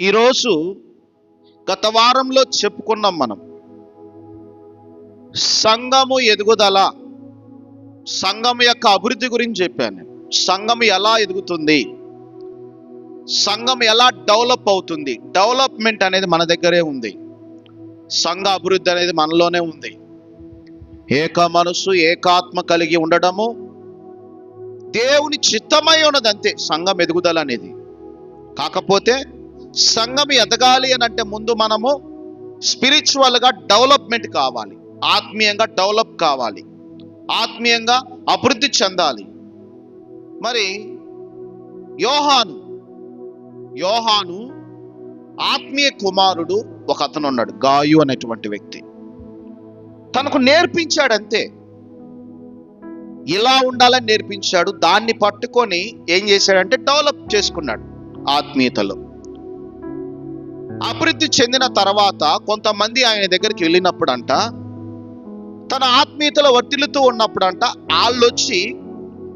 ఈరోజు గత వారంలో చెప్పుకున్నాం మనం. సంఘము ఎదుగుదల, సంఘం యొక్క అభివృద్ధి గురించి చెప్పాను. సంఘం ఎలా ఎదుగుతుంది, సంఘం ఎలా డెవలప్ అవుతుంది. డెవలప్మెంట్ అనేది మన దగ్గరే ఉంది, సంఘ అభివృద్ధి అనేది మనలోనే ఉంది. ఏక మనసు ఏకాత్మ కలిగి ఉండడము దేవుని చిత్తమై ఉన్నది, అంతే సంఘం ఎదుగుదల అనేది. కాకపోతే సంఘం ఎదగాలి అని అంటే ముందు మనము స్పిరిచువల్గా డెవలప్మెంట్ కావాలి, ఆత్మీయంగా డెవలప్ కావాలి, ఆత్మీయంగా అభివృద్ధి చెందాలి. మరి యోహాను ఆత్మీయ కుమారుడు ఒక అతను ఉన్నాడు, గాయు అనేటువంటి వ్యక్తి. తనకు నేర్పించాడంతే, ఇలా ఉండాలని నేర్పించాడు. దాన్ని పట్టుకొని ఏం చేశాడంటే డెవలప్ చేసుకున్నాడు ఆత్మీయతలో. అభివృద్ధి చెందిన తర్వాత కొంతమంది ఆయన దగ్గరికి వెళ్ళినప్పుడంట, తన ఆత్మీయతలో వర్తిల్లుతూ ఉన్నప్పుడంట, వాళ్ళు వచ్చి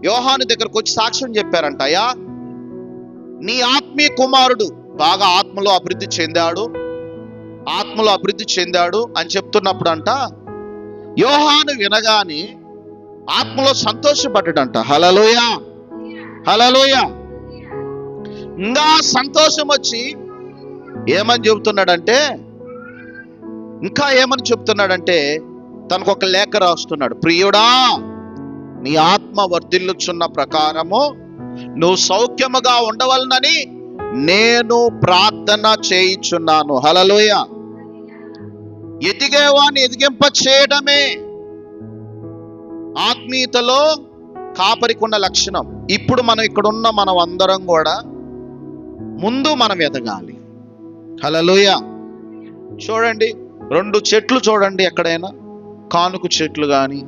యోహాను దగ్గరకు వచ్చి సాక్ష్యం చెప్పారంట. అయ్యా, నీ ఆత్మీయ కుమారుడు బాగా ఆత్మలో అభివృద్ధి చెందాడు అని చెప్తున్నప్పుడంట, యోహాను వినగానే ఆత్మలో సంతోషపడ్డాడంట. హల్లెలూయా, హల్లెలూయా. ఇంకా సంతోషం వచ్చి ఏమని చెబుతున్నాడంటే తనకు ఒక లేఖ రాస్తున్నాడు. ప్రియుడా, నీ ఆత్మ వర్ధిల్లుచున్న ప్రకారము నువ్వు సౌఖ్యముగా ఉండవలనని నేను ప్రార్థన చేయుచున్నాను. హల్లెలూయా. ఎదిగేవాన్ని ఎదిగింప చేయడమే ఆత్మీయతలో కాపరికున్న లక్షణం. ఇప్పుడు మనం ఇక్కడ మనం అందరం కూడా ముందు మనం ఎదగాలి. హల్లెలూయా. చూడండి, 2 చెట్లు చూడండి, ఎక్కడైనా కానుక చెట్లు కానీ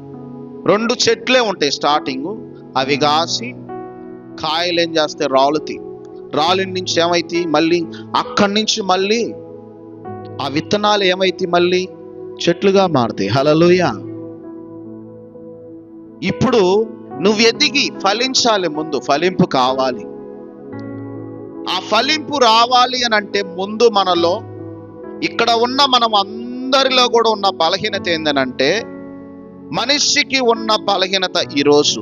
2 చెట్లే ఉంటాయి స్టార్టింగ్. అవి కాసి కాయలు ఏం చేస్తాయి, రాలిన నుంచి ఏమైతే మళ్ళీ అక్కడి నుంచి మళ్ళీ ఆ విత్తనాలు ఏమైతే మళ్ళీ చెట్లుగా మారుతాయి. హల్లెలూయా. ఇప్పుడు నువ్వు ఎదిగి ఫలించాలి, ముందు ఫలింపు కావాలి. ఆ ఫలింపు రావాలి అని అంటే ముందు మనలో, ఇక్కడ ఉన్న మనం అందరిలో కూడా ఉన్న బలహీనత ఏందనంటే, మనిషికి ఉన్న బలహీనత ఈరోజు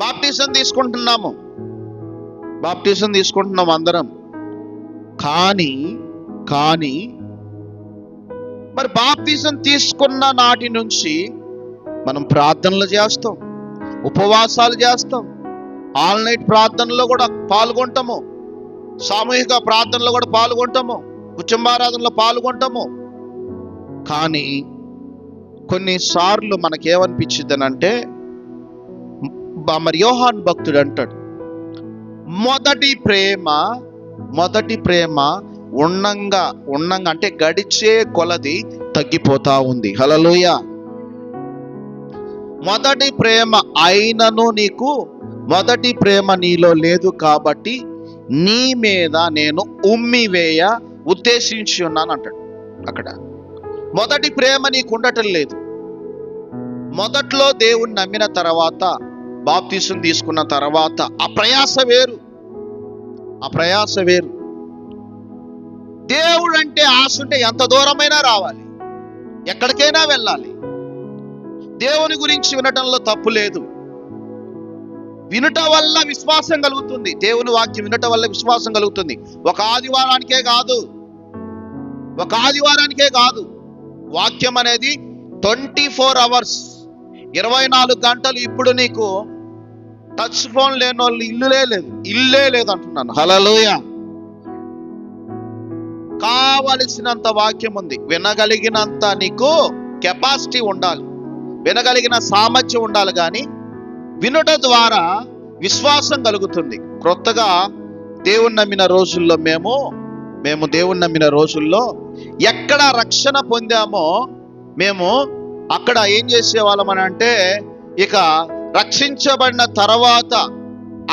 బాప్టిజం తీసుకుంటున్నాం అందరం. కానీ మరి బాప్టిజం తీసుకున్న నాటి నుంచి మనం ప్రార్థనలు చేస్తాం, ఉపవాసాలు చేస్తాం, ఆల్ నైట్ ప్రార్థనలో కూడా పాల్గొంటాము, సామూహిక ప్రార్థనలో కూడా పాల్గొంటాము, కుటుంబారాధనలో పాల్గొంటాము. కానీ కొన్నిసార్లు మనకేమనిపించిందనంటే, మరి యోహాను భక్తుడు అంటాడు, మొదటి ప్రేమ ఉన్నంగా అంటే గడిచే కొలది తగ్గిపోతా ఉంది. హల్లెలూయా. మొదటి ప్రేమ అయినను నీకు మొదటి ప్రేమ నీలో లేదు కాబట్టి నీ మీద నేను ఉమ్మివేయ ఉద్దేశించి ఉన్నాను అంటాడు. అక్కడ మొదటి ప్రేమ నీకు ఉండటం లేదు. మొదట్లో దేవుణ్ణి నమ్మిన తర్వాత, బాప్తిసం తీసుకున్న తర్వాత ఆ ప్రయాస వేరు. దేవుడు అంటే ఆశ ఉంటే ఎంత దూరమైనా రావాలి, ఎక్కడికైనా వెళ్ళాలి. దేవుని గురించి వినటంలో తప్పు లేదు. వినుట వల్ల విశ్వాసం కలుగుతుంది, దేవుని వాక్యం వినటం వల్ల విశ్వాసం కలుగుతుంది. ఒక ఆదివారానికే కాదు, వాక్యం అనేది 24 hours 24 గంటలు. ఇప్పుడు నీకు టచ్ ఫోన్ లేని వాళ్ళు ఇల్లే లేదు అంటున్నాను. హల్లెలూయా. కావలసినంత వాక్యం ఉంది, వినగలిగినంత నీకు కెపాసిటీ ఉండాలి, వినగలిగిన సామర్థ్యం ఉండాలి. కానీ వినుట ద్వారా విశ్వాసం కలుగుతుంది. క్రొత్తగా దేవుణ్ణి నమ్మిన రోజుల్లో మేము దేవుణ్ణి నమ్మిన రోజుల్లో ఎక్కడ రక్షణ పొందామో మేము అక్కడ ఏం చేసేవాళ్ళం అని అంటే, ఇక రక్షించబడిన తర్వాత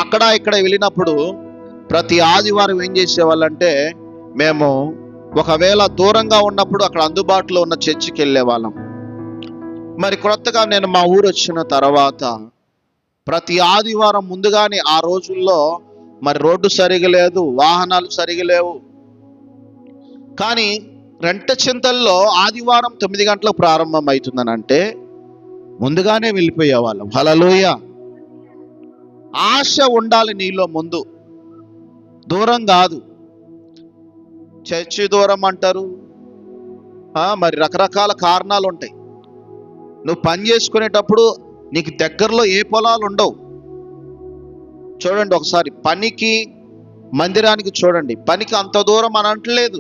అక్కడ ఇక్కడ వెళ్ళినప్పుడు ప్రతి ఆదివారం ఏం చేసేవాళ్ళంటే, మేము ఒకవేళ దూరంగా ఉన్నప్పుడు అక్కడ అందుబాటులో ఉన్న చర్చికి వెళ్ళే వాళ్ళం. మరి క్రొత్తగా నేను మా ఊరు వచ్చిన తర్వాత ప్రతి ఆదివారం ముందుగానే ఆ రోజుల్లో మరి రోడ్డు సరిగా లేదు, వాహనాలు సరిగా లేవు. కానీ రెంటచింతల్లో ఆదివారం 9 గంటలకు ప్రారంభం అవుతుందని అంటే ముందుగానే వెళ్ళిపోయేవాళ్ళం. హల్లెలూయా. ఆశ ఉండాలి నీలో ముందు, దూరం కాదు. చర్చి దూరం అంటారు, మరి రకరకాల కారణాలు ఉంటాయి. నువ్వు పని చేసుకునేటప్పుడు నీకు దగ్గరలో ఏ పొలాలు ఉండవు. చూడండి ఒకసారి పనికి మందిరానికి చూడండి, పనికి అంత దూరం అని అంటలేదు.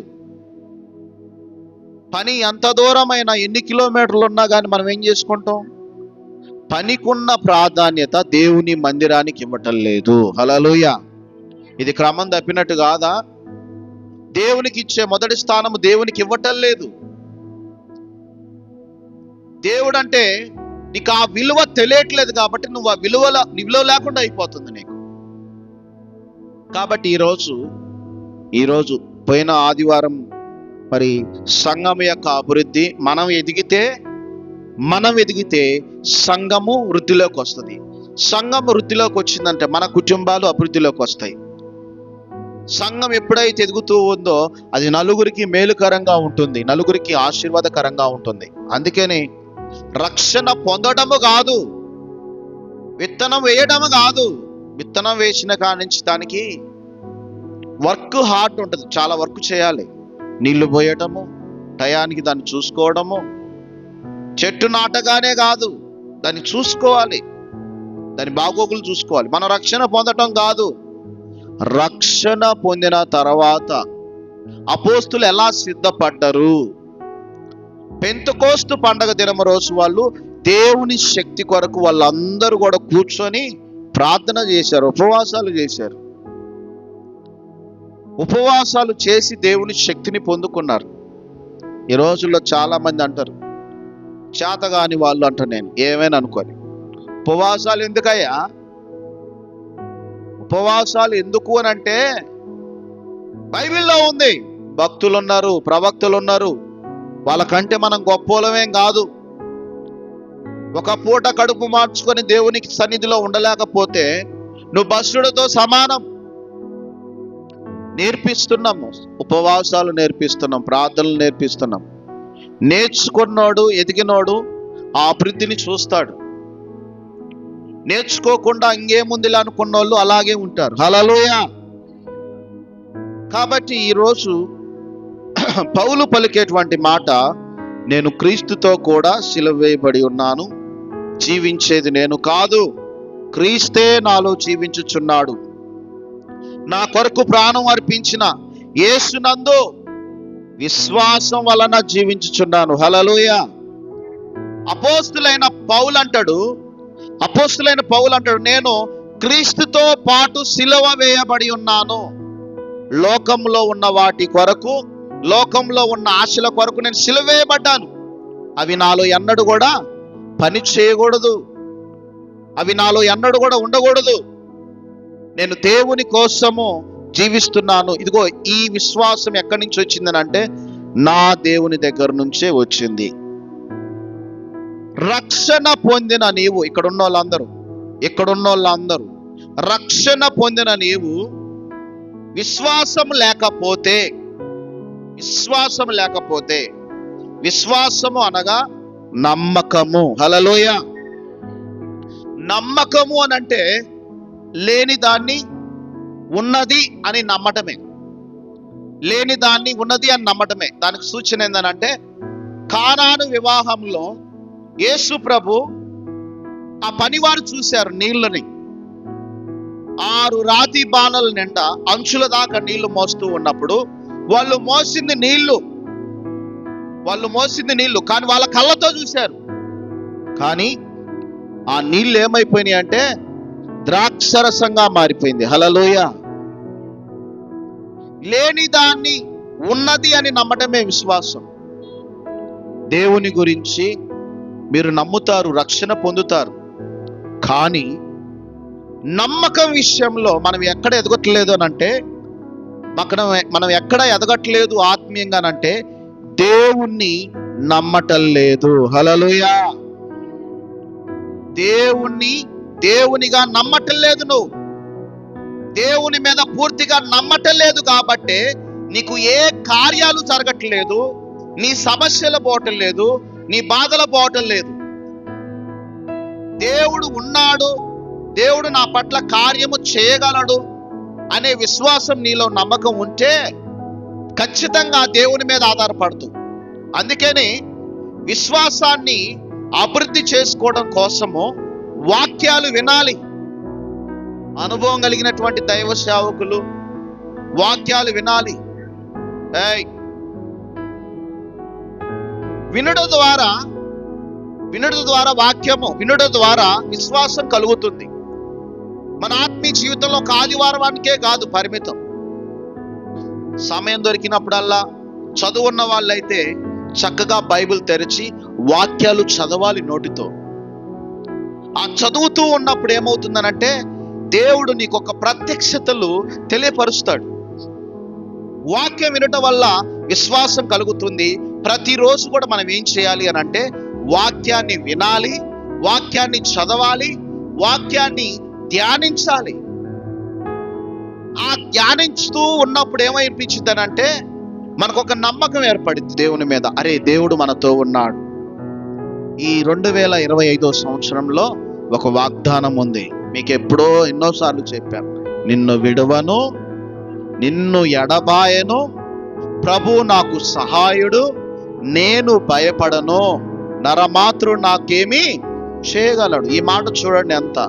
పని ఎంత దూరమైనా, ఎన్ని కిలోమీటర్లు ఉన్నా కానీ మనం ఏం చేసుకుంటాం? పనికున్న ప్రాధాన్యత దేవుని మందిరానికి ఇవ్వటం లేదు. హల్లెలూయా. ఇది క్రమం తప్పినట్టు కాదా? దేవునికి ఇచ్చే మొదటి స్థానం దేవునికి ఇవ్వటం లేదు. దేవుడు అంటే నీకు ఆ విలువ తెలియట్లేదు కాబట్టి నువ్వు ఆ విలువ లేకుండా అయిపోతుంది నీకు. కాబట్టి ఈరోజు పోయిన ఆదివారం మరి సంఘం యొక్క అభివృద్ధి, మనం ఎదిగితే సంఘము వృద్ధిలోకి వస్తుంది. సంఘం వృద్ధిలోకి వచ్చిందంటే మన కుటుంబాలు అభివృద్ధిలోకి వస్తాయి. సంఘం ఎప్పుడైతే ఎదుగుతూ ఉందో అది నలుగురికి మేలుకరంగా ఉంటుంది, నలుగురికి ఆశీర్వాదకరంగా ఉంటుంది. అందుకని రక్షణ పొందడము కాదు, విత్తనం వేయడము కాదు. విత్తనం వేసిన కాడి నుంచి దానికి వర్క్ హార్డ్ ఉంటుంది, చాలా వర్క్ చేయాలి. నీళ్లు పోయటము, టయానికి దాన్ని చూసుకోవడము. చెట్టు నాటగానే కాదు, దాన్ని చూసుకోవాలి, దాని బాగోగులు చూసుకోవాలి. మనం రక్షణ పొందటం కాదు, రక్షణ పొందిన తర్వాత అపోస్తులు ఎలా సిద్ధపడ్డారు? పెంతెకోస్తు పండగ దినము రోజు వాళ్ళు దేవుని శక్తి కొరకు వాళ్ళందరూ కూడా కూర్చొని ప్రార్థన చేశారు, ఉపవాసాలు చేశారు. ఉపవాసాలు చేసి దేవుని శక్తిని పొందుకున్నారు. ఈ రోజుల్లో చాలా మంది అంటారు, చేతగాని వాళ్ళు అంటారు, నేను ఏమైనా అనుకోని ఉపవాసాలు ఎందుకయ్యా? ఉపవాసాలు ఎందుకు అని అంటే బైబిల్లో ఉంది. భక్తులు ఉన్నారు, ప్రవక్తలు ఉన్నారు, వాళ్ళకంటే మనం గొప్పోలమేం కాదు. ఒక పూట కడుపు మార్చుకొని దేవునికి సన్నిధిలో ఉండలేకపోతే నువ్వు భస్ముడితో సమానం. నేర్పిస్తున్నాము, ఉపవాసాలు నేర్పిస్తున్నాం, ప్రార్థనలు నేర్పిస్తున్నాం. నేర్చుకున్నోడు, ఎదిగినోడు ఆ అభివృద్ధిని చూస్తాడు. నేర్చుకోకుండా ఇంకేముందిలే అనుకున్న వాళ్ళు అలాగే ఉంటారు. హల్లెలూయా. కాబట్టి ఈరోజు పౌలు పలికేటువంటి మాట, నేను క్రీస్తుతో కూడా సిలువ వేయబడి ఉన్నాను, జీవించేది నేను కాదు, క్రీస్తే నాలో జీవించుచున్నాడు. నా కొరకు ప్రాణం అర్పించిన యేసునందు విశ్వాసం వలన జీవించుచున్నాను. హల్లెలూయా. అపోస్తులైన పౌలు అంటాడు, నేను క్రీస్తుతో పాటు సిలువ వేయబడి ఉన్నాను. లోకంలో ఉన్న వాటి కొరకు, లోకంలో ఉన్న ఆశల కొరకు నేను సిలువ వేయబడ్డాను. అవి నాలో ఎన్నడూ కూడా పని చేయకూడదు, అవి నాలో ఎన్నడూ కూడా ఉండకూడదు. నేను దేవుని కోసము జీవిస్తున్నాను. ఇదిగో ఈ విశ్వాసం ఎక్కడి నుంచి వచ్చిందని అంటే నా దేవుని దగ్గర నుంచే వచ్చింది. రక్షణ పొందిన నీవు, ఇక్కడున్న వాళ్ళందరూ రక్షణ పొందిన నీవు విశ్వాసం లేకపోతే, విశ్వాసము అనగా నమ్మకము. హల్లెలూయా. నమ్మకము అని అంటే లేని దాన్ని ఉన్నది అని నమ్మటమే, లేని దాన్ని ఉన్నది అని నమ్మటమే. దానికి సూచన ఏందనంటే కానాను వివాహంలో యేసు ప్రభు ఆ పనివారు చూశారు నీళ్ళని. 6 రాతి బాణల నిండా అంచుల దాకా నీళ్లు మోస్తూ ఉన్నప్పుడు వాళ్ళు మోసింది నీళ్లు కానీ వాళ్ళ కళ్ళతో చూశారు. కానీ ఆ నీళ్ళు ఏమైపోయినాయి అంటే ద్రాక్షరసంగా మారిపోయింది. హల్లెలూయా. లేని దాన్ని ఉన్నది అని నమ్మటమే విశ్వాసం. దేవుని గురించి మీరు నమ్ముతారు, రక్షణ పొందుతారు. కానీ నమ్మకం విషయంలో మనం ఎక్కడ ఎదగట్లేదు అని అంటే, మనం ఎక్కడ ఎదగట్లేదు ఆత్మీయంగానంటే దేవుణ్ణి నమ్మటం లేదు. హల్లెలూయా. దేవునిగా నమ్మటం లేదు. నువ్వు దేవుని మీద పూర్తిగా నమ్మటం లేదు కాబట్టి నీకు ఏ కార్యాలు జరగట్లేదు, నీ సమస్యలు పోవటం లేదు, నీ బాధలు పోవటం లేదు. దేవుడు ఉన్నాడు, దేవుడు నా పట్ల కార్యము చేయగలడు అనే విశ్వాసం నీలో నమ్మకం ఉంటే ఖచ్చితంగా దేవుని మీద ఆధారపడుతూ. అందుకని విశ్వాసాన్ని అభివృద్ధి చేసుకోవడం కోసము వాక్యాలు వినాలి. అనుభవం కలిగినటువంటి దైవ సేవకులు వాక్యాలు వినాలి. వినుట ద్వారా వాక్యము వినుట ద్వారా విశ్వాసం కలుగుతుంది. మన ఆత్మీయ జీవితంలో ఒక ఆదివారానికే కాదు పరిమితం. సమయం దొరికినప్పుడల్లా చదువున్న వాళ్ళైతే చక్కగా బైబిల్ తెరిచి వాక్యాలు చదవాలి నోటితో. ఆ చదువుతూ ఉన్నప్పుడు ఏమవుతుందనంటే దేవుడు నీకు ఒక ప్రత్యక్షతలు తెలియపరుస్తాడు. వాక్యం వినటం వల్ల విశ్వాసం కలుగుతుంది. ప్రతిరోజు కూడా మనం ఏం చేయాలి అని అంటే వాక్యాన్ని వినాలి, వాక్యాన్ని చదవాలి, వాక్యాన్ని ధ్యానించాలి. ఆ ధ్యానించుతూ ఉన్నప్పుడు ఏమనిపించింది అంటే మనకు ఒక నమ్మకం ఏర్పడింది దేవుని మీద. అరే, దేవుడు మనతో ఉన్నాడు. ఈ 2025 సంవత్సరంలో ఒక వాగ్దానం ఉంది. మీకు ఎప్పుడో ఎన్నోసార్లు చెప్పాను, నిన్ను విడువను, నిన్ను ఎడబాయను, ప్రభు నాకు సహాయుడు, నేను భయపడను, నరమాత్రుడు నాకేమీ చేయగలడు. ఈ మాట చూడండి ఎంత.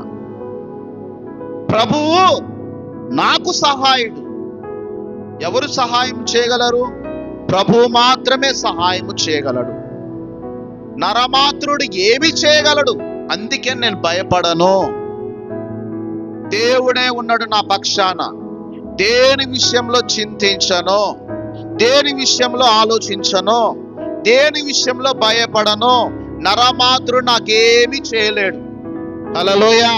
ప్రభువు నాకు సహాయుడు. ఎవరు సహాయం చేయగలరు? ప్రభువు మాత్రమే సహాయం చేయగలడు. నరమాత్రుడు ఏమి చేయగలడు. అందుకే నేను భయపడను. దేవుడే ఉన్నాడు నా పక్షాన. దేని విషయంలో చింతించను, దేని విషయంలో ఆలోచించను, దేని విషయంలో భయపడను. నరమాత్రుడు నాకేమీ చేయలేడు. హల్లెలూయా.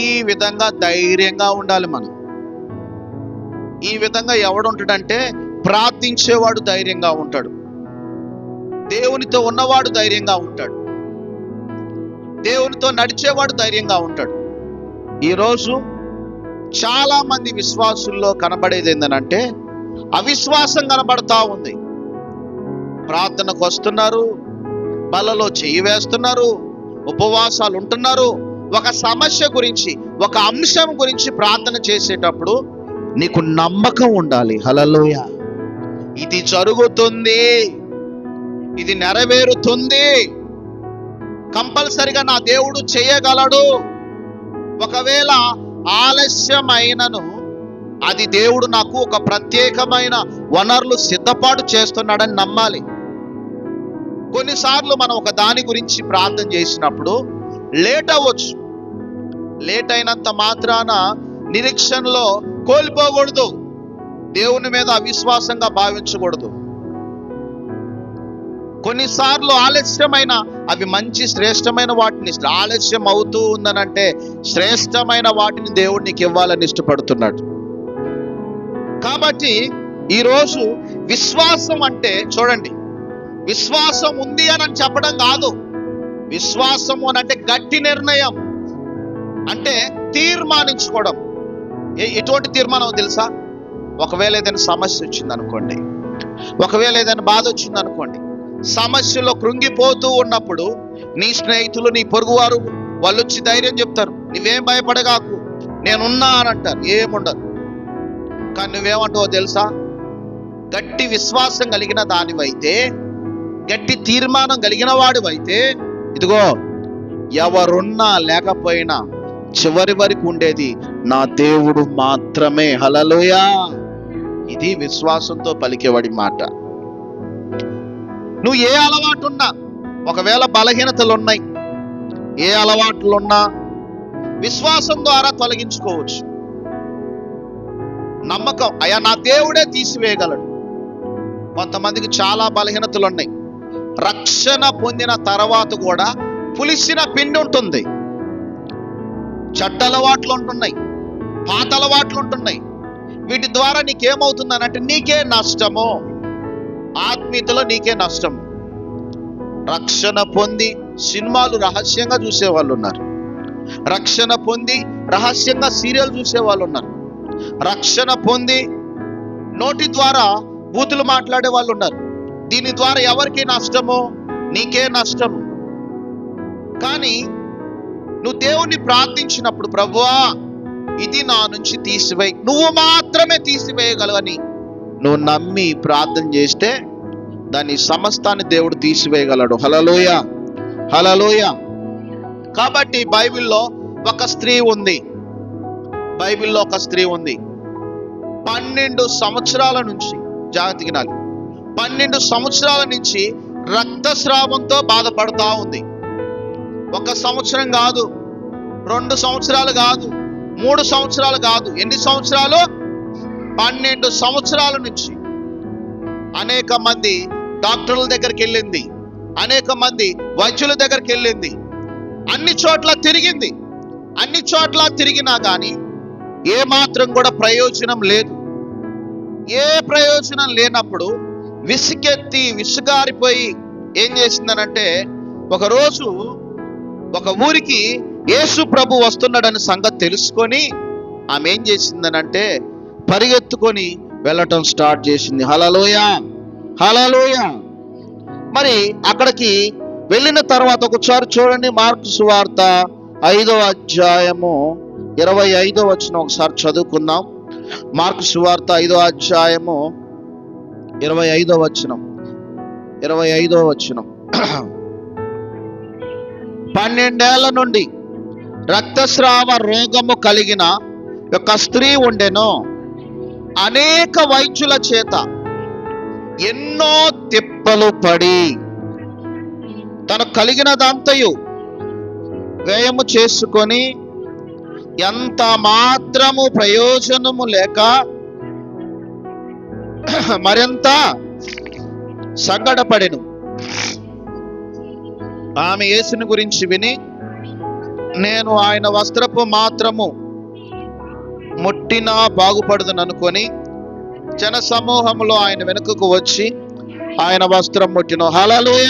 ఈ విధంగా ధైర్యంగా ఉండాలి మనం. ఈ విధంగా ఎవడుంటాడంటే ప్రార్థించేవాడు ధైర్యంగా ఉంటాడు, దేవునితో ఉన్నవాడు ధైర్యంగా ఉంటాడు, దేవునితో నడిచేవాడు ధైర్యంగా ఉంటాడు. ఈరోజు చాలా మంది విశ్వాసుల్లో కనబడేది ఏంటంటే అవిశ్వాసం కనబడతా ఉంది. ప్రార్థనకు వస్తున్నారు, బలలో చెయ్యి వేస్తున్నారు, ఉపవాసాలు ఉంటున్నారు. ఒక సమస్య గురించి, ఒక అంశం గురించి ప్రార్థన చేసేటప్పుడు నీకు నమ్మకం ఉండాలి. హల్లెలూయా. ఇది జరుగుతుంది, ఇది నెరవేరుతుంది, కంపల్సరిగా నా దేవుడు చేయగలడు. ఒకవేళ ఆలస్యమైనను అది దేవుడు నాకు ఒక ప్రత్యేకమైన వనరులు సిద్ధపాటు చేస్తున్నాడని నమ్మాలి. కొన్నిసార్లు మనం ఒక దాని గురించి ప్రార్థన చేసినప్పుడు లేట్ అవ్వచ్చు. లేట్ అయినంత మాత్రాన నిరీక్షణలో కోల్పోకూడదు. దేవుని మీద అవిశ్వాసంగా భావించకూడదు. కొన్నిసార్లు ఆలస్యమైన అవి మంచి శ్రేష్టమైన వాటిని, ఆలస్యం అవుతూ ఉందనంటే శ్రేష్టమైన వాటిని దేవుడు నీకు ఇవ్వాలని ఇష్టపడుతున్నాడు. కాబట్టి ఈరోజు విశ్వాసం అంటే చూడండి, విశ్వాసం ఉంది అని చెప్పడం కాదు. విశ్వాసము అని అంటే గట్టి నిర్ణయం, అంటే తీర్మానించుకోవడం. ఎటువంటి తీర్మానం తెలుసా? ఒకవేళ ఏదైనా సమస్య వచ్చింది అనుకోండి, ఒకవేళ ఏదైనా బాధ వచ్చింది అనుకోండి, సమస్యలో కృంగిపోతూ ఉన్నప్పుడు నీ స్నేహితులు, నీ పొరుగువారు వాళ్ళు వచ్చి ధైర్యం చెప్తారు, నువ్వేం భయపడగాకు, నేనున్నా అని అంటారు. ఏముండదు. కానీ నువ్వేమంటావో తెలుసా? గట్టి విశ్వాసం కలిగిన దానివైతే, గట్టి తీర్మానం కలిగిన వాడివైతే, ఇదిగో ఎవరున్నా లేకపోయినా చివరి వరకు ఉండేది నా దేవుడు మాత్రమే. హల్లెలూయా. ఇది విశ్వాసంతో పలికేవాడి మాట. నువ్వు ఏ అలవాటు ఉన్నా, ఒకవేళ బలహీనతలు ఉన్నాయి, ఏ అలవాట్లున్నా విశ్వాసం ద్వారా తొలగించుకోవచ్చు. నమ్మకం, అయ్యా నా దేవుడే తీసివేయగలడు. కొంతమందికి చాలా బలహీనతలు ఉన్నాయి. రక్షణ పొందిన తర్వాత కూడా పులిసిన పిండి ఉంటుంది, చెడ్డ అలవాట్లు ఉంటున్నాయి, పాత అలవాట్లు ఉంటున్నాయి. వీటి ద్వారా నీకేమవుతుందనంటే నీకే నష్టము, ఆత్మీయతలో నీకే నష్టము. రక్షణ పొంది సినిమాలు రహస్యంగా చూసేవాళ్ళు ఉన్నారు. రక్షణ పొంది రహస్యంగా సీరియల్ చూసే వాళ్ళు ఉన్నారు. రక్షణ పొంది నోటి ద్వారా బూతులు మాట్లాడే వాళ్ళు ఉన్నారు. దీని ద్వారా ఎవరికి నష్టము? నీకే నష్టము. కానీ నువ్వు దేవుణ్ణి ప్రార్థించినప్పుడు, ప్రభువా ఇది నా నుంచి తీసివేయి, నువ్వు మాత్రమే తీసివేయగలవని నువ్వు నమ్మి ప్రార్థన చేస్తే దాని సమస్తాన్ని దేవుడు తీసివేయగలడు. హల్లెలూయ, హల్లెలూయ. కాబట్టి బైబిల్లో ఒక స్త్రీ ఉంది. బైబిల్లో ఒక స్త్రీ ఉంది. 12 సంవత్సరాల నుంచి, జాగ్రత్తగా వినాలి, 12 సంవత్సరాల నుంచి రక్తస్రావంతో బాధపడుతూ ఉంది. 1 సంవత్సరం కాదు, 2 సంవత్సరాలు కాదు, 3 సంవత్సరాలు కాదు. ఎన్ని సంవత్సరాలు? 12 సంవత్సరాల నుంచి. అనేక మంది డాక్టర్ల దగ్గరికి వెళ్ళింది, అనేక మంది వైద్యుల దగ్గరికి వెళ్ళింది, అన్ని చోట్ల తిరిగింది. అన్ని చోట్ల తిరిగినా కానీ ఏ మాత్రం కూడా ప్రయోజనం లేదు. ఏ ప్రయోజనం లేనప్పుడు విసుగెత్తి విసుగారిపోయి ఏం చేసిందనంటే, ఒకరోజు ఒక ఊరికి యేసు ప్రభు వస్తున్నాడని సంగతి తెలుసుకొని ఆమె ఏం చేసిందనంటే పరిగెత్తుకొని వెళ్ళటం స్టార్ట్ చేసింది. హల్లెలూయ, హల్లెలూయ. మరి అక్కడికి వెళ్ళిన తర్వాత ఒకసారి చూడండి, మార్కు సువార్త 5వ అధ్యాయము 25వ వచనం ఒకసారి చదువుకుందాం. మార్కు సువార్త 5వ అధ్యాయము 25వ వచనం. 25వ వచనం. 12 ఏళ్ల నుండి రక్తస్రావ రోగము కలిగిన ఒక స్త్రీ ఉండెను. అనేక వైద్యుల చేత ఎన్నో తిప్పలు పడి తను కలిగినదంతయు వ్యయము చేసుకొని ఎంత మాత్రము ప్రయోజనము లేక మరింత సంగడపడెను. ఆమె యేసుని గురించి విని, నేను ఆయన వస్త్రపు మాత్రము ముట్టినా బాగుపడదును అనుకొని జన సమూహంలో ఆయన వెనుకకు వచ్చి ఆయన వస్త్రం ముట్టిను. హల్లెలూయ.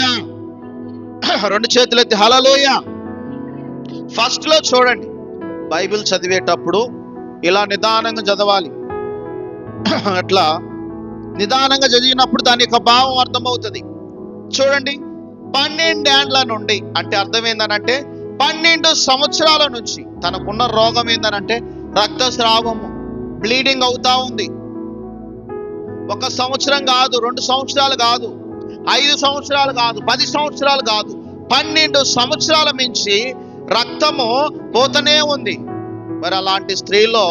2 చేతులెత్తి హల్లెలూయ. ఫస్ట్ లో చూడండి, బైబిల్ చదివేటప్పుడు ఇలా నిదానంగా చదవాలి. అట్లా నిదానంగా చదివినప్పుడు దాని యొక్క భావం అర్థమవుతుంది. చూడండి, 12 ఏండ్ల నుండి అంటే అర్థం ఏందనంటే 12 సంవత్సరాల నుంచి తనకున్న రోగం ఏందనంటే రక్తస్రావము, బ్లీడింగ్ అవుతా ఉంది. 1 సంవత్సరం కాదు, 2 సంవత్సరాలు కాదు, 5 సంవత్సరాలు కాదు, 10 సంవత్సరాలు కాదు, 12 సంవత్సరాల నుంచి రక్తము పోతనే ఉంది. మరి అలాంటి స్త్రీలో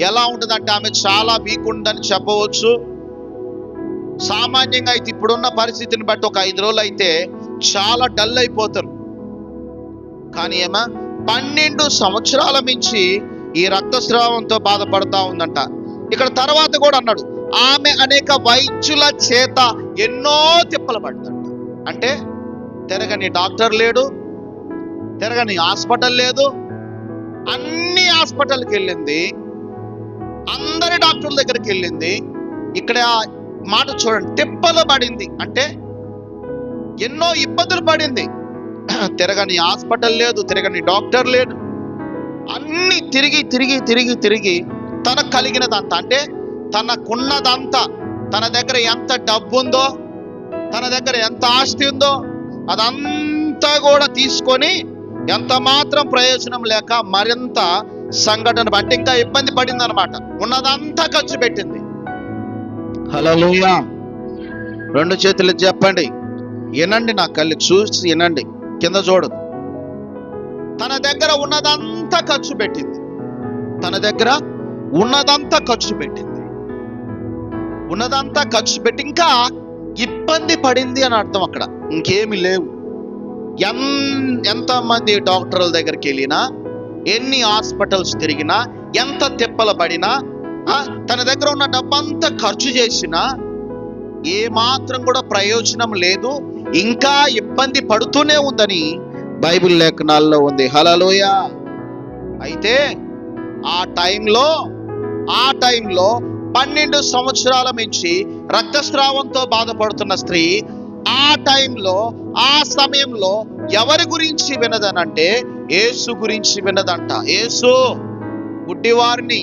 ఎలా ఉంటుందంటే ఆమె చాలా వీక్ ఉందని చెప్పవచ్చు. సామాన్యంగా అయితే ఇప్పుడున్న పరిస్థితిని బట్టి ఒక 5 రోజులు అయితే చాలా డల్ అయిపోతారు. కానీ ఏమా 12 సంవత్సరాల నుంచి ఈ రక్తస్రావంతో బాధపడతా ఉందంట. ఇక్కడ తర్వాత కూడా అన్నాడు, ఆమె అనేక వైద్యుల చేత ఎన్నో తిప్పలు పడుతుంట. అంటే తిరగని డాక్టర్ లేడు, తిరగని హాస్పిటల్ లేదు, అన్ని హాస్పిటల్కి వెళ్ళింది, అందరి డాక్టర్ల దగ్గరికి వెళ్ళింది. ఇక్కడ మాట చూడండి, తిప్పలు పడింది అంటే ఎన్నో ఇబ్బందులు పడింది. తిరగని హాస్పిటల్ లేదు, తిరగని డాక్టర్ లేడు, అన్ని తిరిగి తిరిగి తిరిగి తిరిగి తనకు కలిగినదంతా అంటే తనకున్నదంతా, తన దగ్గర ఎంత డబ్బు ఉందో, తన దగ్గర ఎంత ఆస్తి ఉందో అదంతా కూడా తీసుకొని ఎంత మాత్రం ప్రయోజనం లేక మరింత సంఘటన బట్టి ఇంకా ఇబ్బంది పడింది అనమాట. ఉన్నదంతా ఖర్చు పెట్టింది. హల్లెలూయ. 2 చేతులు చెప్పండి, వినండి, నా కళ్ళు చూసి వినండి, కింద చూడదు. తన దగ్గర ఉన్నదంతా ఖర్చు పెట్టింది. తన దగ్గర ఉన్నదంతా ఖర్చు పెట్టింది. ఉన్నదంతా ఖర్చు పెట్టి ఇంకా ఇబ్బంది పడింది అని అర్థం. అక్కడ ఇంకేమి లేవు. ఎంతమంది డాక్టర్ల దగ్గరికి వెళ్ళినా, ఎన్ని హాస్పిటల్స్ తిరిగినా, ఎంత తిప్పలు పడినా, తన దగ్గర ఉన్న డబ్బంతా ఖర్చు చేసినా ఏ మాత్రం కూడా ప్రయోజనం లేదు, ఇంకా ఇబ్బంది పడుతూనే ఉందని బైబిల్ లేఖనాల్లో ఉంది. హల్లెలూయ. అయితే ఆ టైంలో 12 సంవత్సరాల నుంచి రక్తస్రావంతో బాధపడుతున్న స్త్రీ ఆ టైంలో, ఆ సమయంలో ఎవరి గురించి వినదనంటే యేసు గురించి వినదంట. యేసు గుడ్డివారిని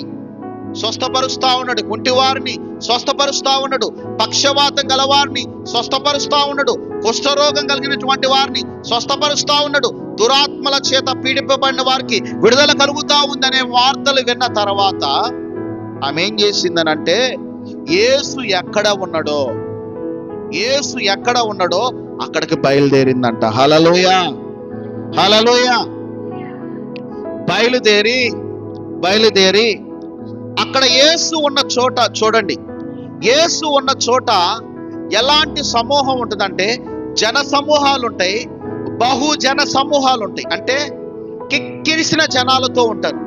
స్వస్థపరుస్తా ఉన్నాడు, కుంటివారిని స్వస్థపరుస్తా ఉన్నాడు, పక్షవాతం గలవారిని స్వస్థపరుస్తా ఉన్నాడు, కుష్ఠరోగం కలిగినటువంటి వారిని స్వస్థపరుస్తా ఉన్నాడు, దురాత్మల చేత పీడింపబడిన వారికి విడుదల కలుగుతా ఉందనే వార్తలు విన్న తర్వాత ఆమె ఏం చేసిందనంటే, యేసు ఎక్కడ ఉన్నాడో అక్కడికి బయలుదేరిందంట. హల్లెలూయా, హల్లెలూయా. బయలుదేరి అక్కడ యేసు ఉన్న చోట చూడండి, యేసు ఉన్న చోట ఎలాంటి సమూహం ఉంటుందంటే, జన సమూహాలు ఉంటాయి, బహుజన సమూహాలు ఉంటాయి. అంటే కిక్కిరిసిన జనాలతో ఉంటారు,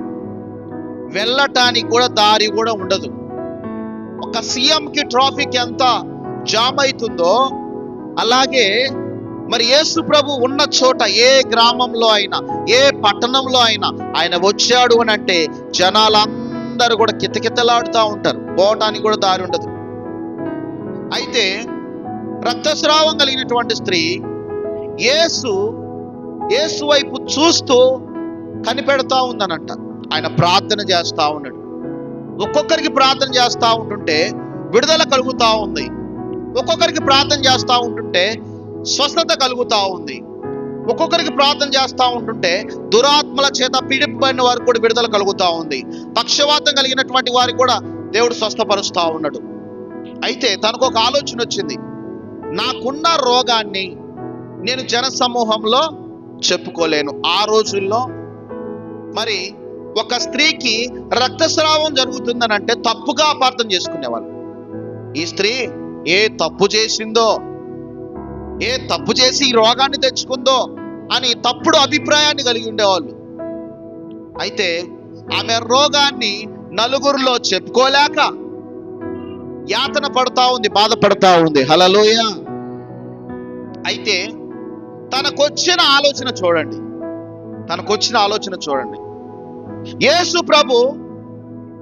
వెళ్ళటానికి కూడా దారి కూడా ఉండదు. ఒక సీఎంకి ట్రాఫిక్ ఎంత జామ్ అవుతుందో అలాగే మరి యేసు ప్రభు ఉన్న చోట ఏ గ్రామంలో అయినా ఏ పట్టణంలో అయినా ఆయన వచ్చాడు అని అంటే జనాలందరూ కూడా కితకితలాడుతూ ఉంటారు, పోవటానికి కూడా దారి ఉండదు. అయితే రక్తస్రావం కలిగినటువంటి స్త్రీ యేసు వైపు చూస్తూ కనిపెడతా ఉందనంట. ఆయన ప్రార్థన చేస్తా ఉన్నాడు. ఒక్కొక్కరికి ప్రార్థన చేస్తూ ఉంటుంటే విడుదల కలుగుతూ ఉంది, ఒక్కొక్కరికి ప్రార్థన చేస్తూ ఉంటుంటే స్వస్థత కలుగుతూ ఉంది, ఒక్కొక్కరికి ప్రార్థన చేస్తూ ఉంటుంటే దురాత్మల చేత పీడింపబడిన వారికి కూడా విడుదల కలుగుతూ ఉంది, పక్షవాతం కలిగినటువంటి వారికి కూడా దేవుడు స్వస్థపరుస్తూ ఉన్నాడు. అయితే తనకు ఒక ఆలోచన వచ్చింది, నాకున్న రోగాన్ని నేను జన సమూహంలో చెప్పుకోలేను. ఆ రోజుల్లో మరి ఒక స్త్రీకి రక్తస్రావం జరుగుతుందని అంటే తప్పుగా అపార్థం చేసుకునేవాళ్ళు. ఈ స్త్రీ ఏ తప్పు చేసి ఈ రోగాన్ని తెచ్చుకుందో అని తప్పుడు అభిప్రాయాన్ని కలిగి ఉండేవాళ్ళు. అయితే ఆమె రోగాన్ని నలుగురిలో చెప్పుకోలేక యాతన పడతా ఉంది, బాధపడతా ఉంది. హల్లెలూయా. అయితే తనకొచ్చిన ఆలోచన చూడండి. యేసు ప్రభు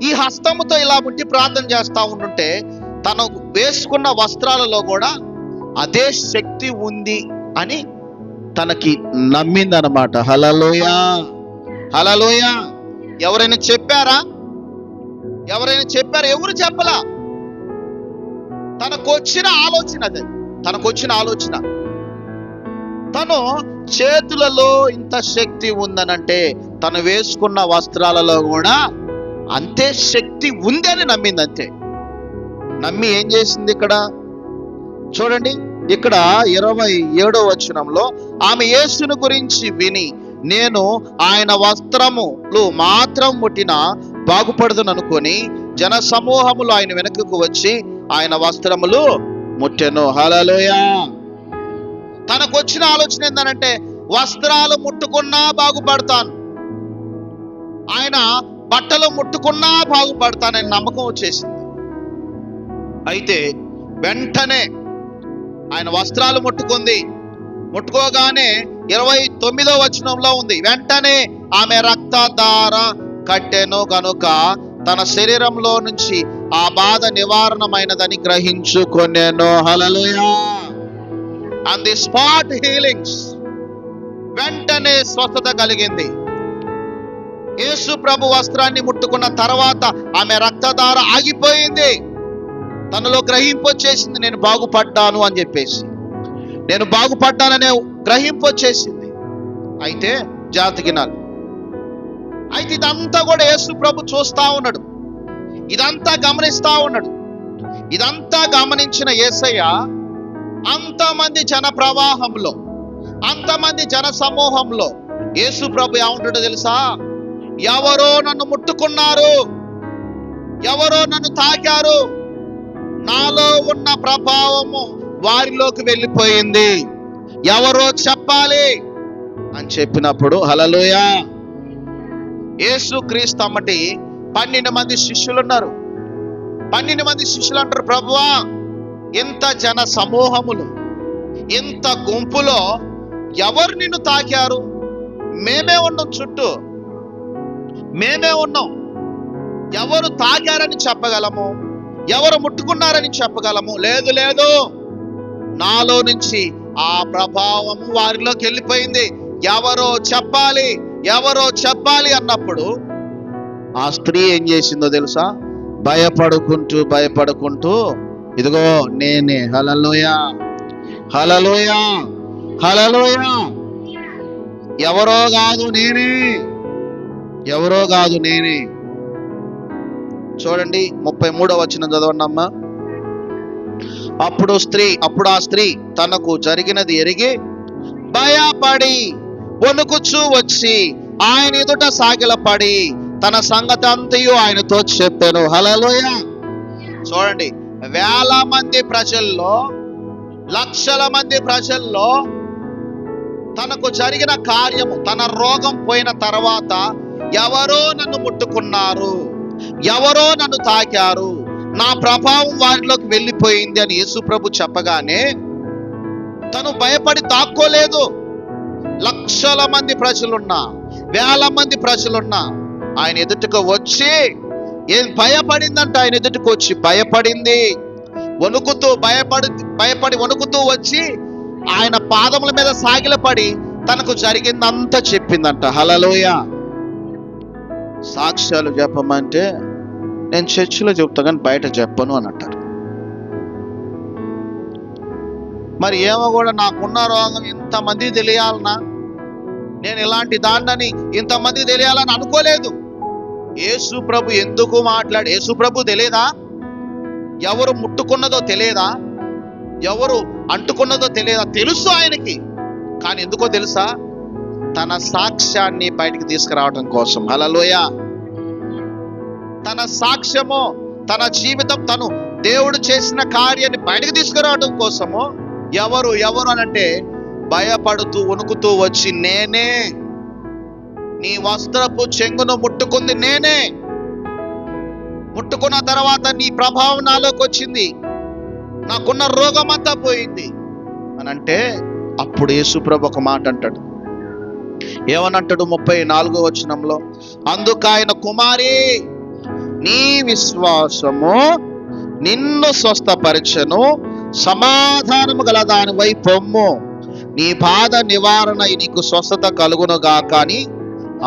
ఈ హస్తముతో ఇలా ముట్టి ప్రార్థన చేస్తా ఉంటుంటే తను వేసుకున్న వస్త్రాలలో కూడా అదే శక్తి ఉంది అని తనకి నమ్మిందనమాట. హల్లెలూయా, హల్లెలూయా. ఎవరైనా చెప్పారా? ఎవరు చెప్పలా. తనకొచ్చిన ఆలోచన తను చేతులలో ఇంత శక్తి ఉందనంటే తను వేసుకున్న వస్త్రాలలో కూడా అంతే శక్తి ఉంది అని నమ్మింది. అంతే నమ్మి ఏం చేసింది? ఇక్కడ చూడండి, ఇక్కడ 27వ వచనంలో ఆమె యేసుని గురించి విని, నేను ఆయన వస్త్రములు మాత్రం ముట్టినా బాగుపడదును అనుకొని జన సమూహములు ఆయన వెనుకకు వచ్చి ఆయన వస్త్రములు ముట్టెను. హల్లెలూయా. తనకొచ్చిన ఆలోచన ఏంటంటే, వస్త్రాలు ముట్టుకున్నా బాగుపడతాను, ఆయన బట్టలు ముట్టుకున్నా బాగుపడతానని నమ్మకం వచ్చేసింది. అయితే వెంటనే ఆయన వస్త్రాలు ముట్టుకోగానే 29వ వచనంలో ఉంది, వెంటనే ఆమె రక్తధార కట్టెను గనుక తన శరీరంలో నుంచి ఆ బాధ నివారణమైనదని గ్రహించుకొనెను. హల్లెలూయా. అండ్ ది స్పాట్ హీలింగ్స్, వెంటనే స్వస్థత కలిగింది. యేసు ప్రభు వస్త్రాన్ని ముట్టుకున్న తర్వాత ఆమె రక్తధార ఆగిపోయింది. తనలో గ్రహింపు వచ్చేసింది, నేను బాగుపడ్డాను అని చెప్పేసి, నేను బాగుపడ్డాననే గ్రహింపు వచ్చేసింది. అయితే జాతికినాలి. అయితే ఇదంతా కూడా యేసు ప్రభు చూస్తా ఉన్నాడు, ఇదంతా గమనిస్తా ఉన్నాడు. ఇదంతా గమనించిన యేసయ్య అంతమంది జన ప్రవాహంలో, అంతమంది జన సమూహంలో యేసు ప్రభు ఏమంటాడో తెలుసా? ఎవరో నన్ను ముట్టుకున్నారు, ఎవరో నన్ను తాకారు, నాలో ఉన్న ప్రభావము వారిలోకి వెళ్ళిపోయింది, ఎవరో చెప్పాలి అని చెప్పినప్పుడు, హల్లెలూయా, యేసు క్రీస్తు అమ్మటి 12 మంది శిష్యులు ఉన్నారు. 12 మంది శిష్యులు అంటారు, ప్రభువా, ఇంత జన సమూహములు, ఇంత గుంపులో ఎవరు నిన్ను తాకారు? మేమే ఉన్నాం, చుట్టూ మేమే ఉన్నాం, ఎవరు తాకారని చెప్పగలము, ఎవరు ముట్టుకున్నారని చెప్పగలము? లేదు లేదు, నాలో నుంచి ఆ ప్రభావము వారిలోకి వెళ్ళిపోయింది, ఎవరో చెప్పాలి, ఎవరో చెప్పాలి అన్నప్పుడు ఆ స్త్రీ ఏం చేసిందో తెలుసా? భయపడుకుంటూ ఇదిగో నేనే. హల్లెలూయా, హల్లెలూయా, హల్లెలూయా. ఎవరో కాదు నేనే. చూడండి 33వ వచనం చదవండి అమ్మా. అప్పుడు ఆ స్త్రీ తనకు జరిగినది ఎరిగి భయపడి వణుకుచూ వచ్చి ఆయన ఎదుట సాగిలపడి తన సంగతి అంతయు ఆయనతో చెప్పాను. హల్లెలూయా. చూడండి, వేల మంది ప్రజల్లో, లక్షల మంది ప్రజల్లో తనకు జరిగిన కార్యము, తన రోగం పోయిన తర్వాత ఎవరో నన్ను ముట్టుకున్నారు, ఎవరో నన్ను తాకారు, నా ప్రభావం వారిలోకి వెళ్ళిపోయింది అని యేసుప్రభు చెప్పగానే తను భయపడి దాక్కోలేదు. లక్షల మంది ప్రజలున్నా, వేల మంది ప్రజలున్నా ఆయన ఎదుటకు వచ్చి భయపడిందంట. ఆయన ఎదుటకు వచ్చి భయపడి వణుకుతూ వచ్చి ఆయన పాదముల మీద సాగిలపడి తనకు జరిగిందంతా చెప్పిందంట. హల్లెలూయా. సాక్ష్యాలు చెప్పమంటే నేను చర్చిలో చెప్తా కానీ బయట చెప్పను అని అంటారు. మరి ఏమో కూడా నాకున్న రోగం ఇంతమందికి తెలియాలనా, నేను ఇలాంటి దాన్నని ఇంతమందికి తెలియాలని అనుకోలేదు. యేసు ప్రభు ఎందుకు యేసు ప్రభు తెలియదా? ఎవరు ముట్టుకున్నదో తెలియదా? ఎవరు అంటుకున్నదో తెలియదా? తెలుసు ఆయనకి. కానీ ఎందుకో తెలుసా? తన సాక్ష్యాన్ని బయటికి తీసుకురావడం కోసం. హల్లెలూయా. తన సాక్ష్యము, తన జీవితం, తను దేవుడు చేసిన కార్యాన్ని బయటికి తీసుకురావడం కోసము ఎవరు అనంటే భయపడుతూ వణుకుతూ వచ్చి నేనే, నీ వస్త్రపు చెంగును ముట్టుకుంది నేనే, ముట్టుకున్న తర్వాత నీ ప్రభావం నాలోకి వచ్చింది, నాకున్న రోగం అంతా పోయింది అని అంటే అప్పుడు యేసుప్రభు ఒక మాట అంటాడు. ఏమనంటాడు? 34వ వచనంలో, అందుకాయన కుమారి నీ విశ్వాసము నిన్ను స్వస్థపరచెను, సమాధానము గల దానివై పొమ్ము, నీ బాధ నివారణ నీకు స్వస్థత కలుగును గాక అని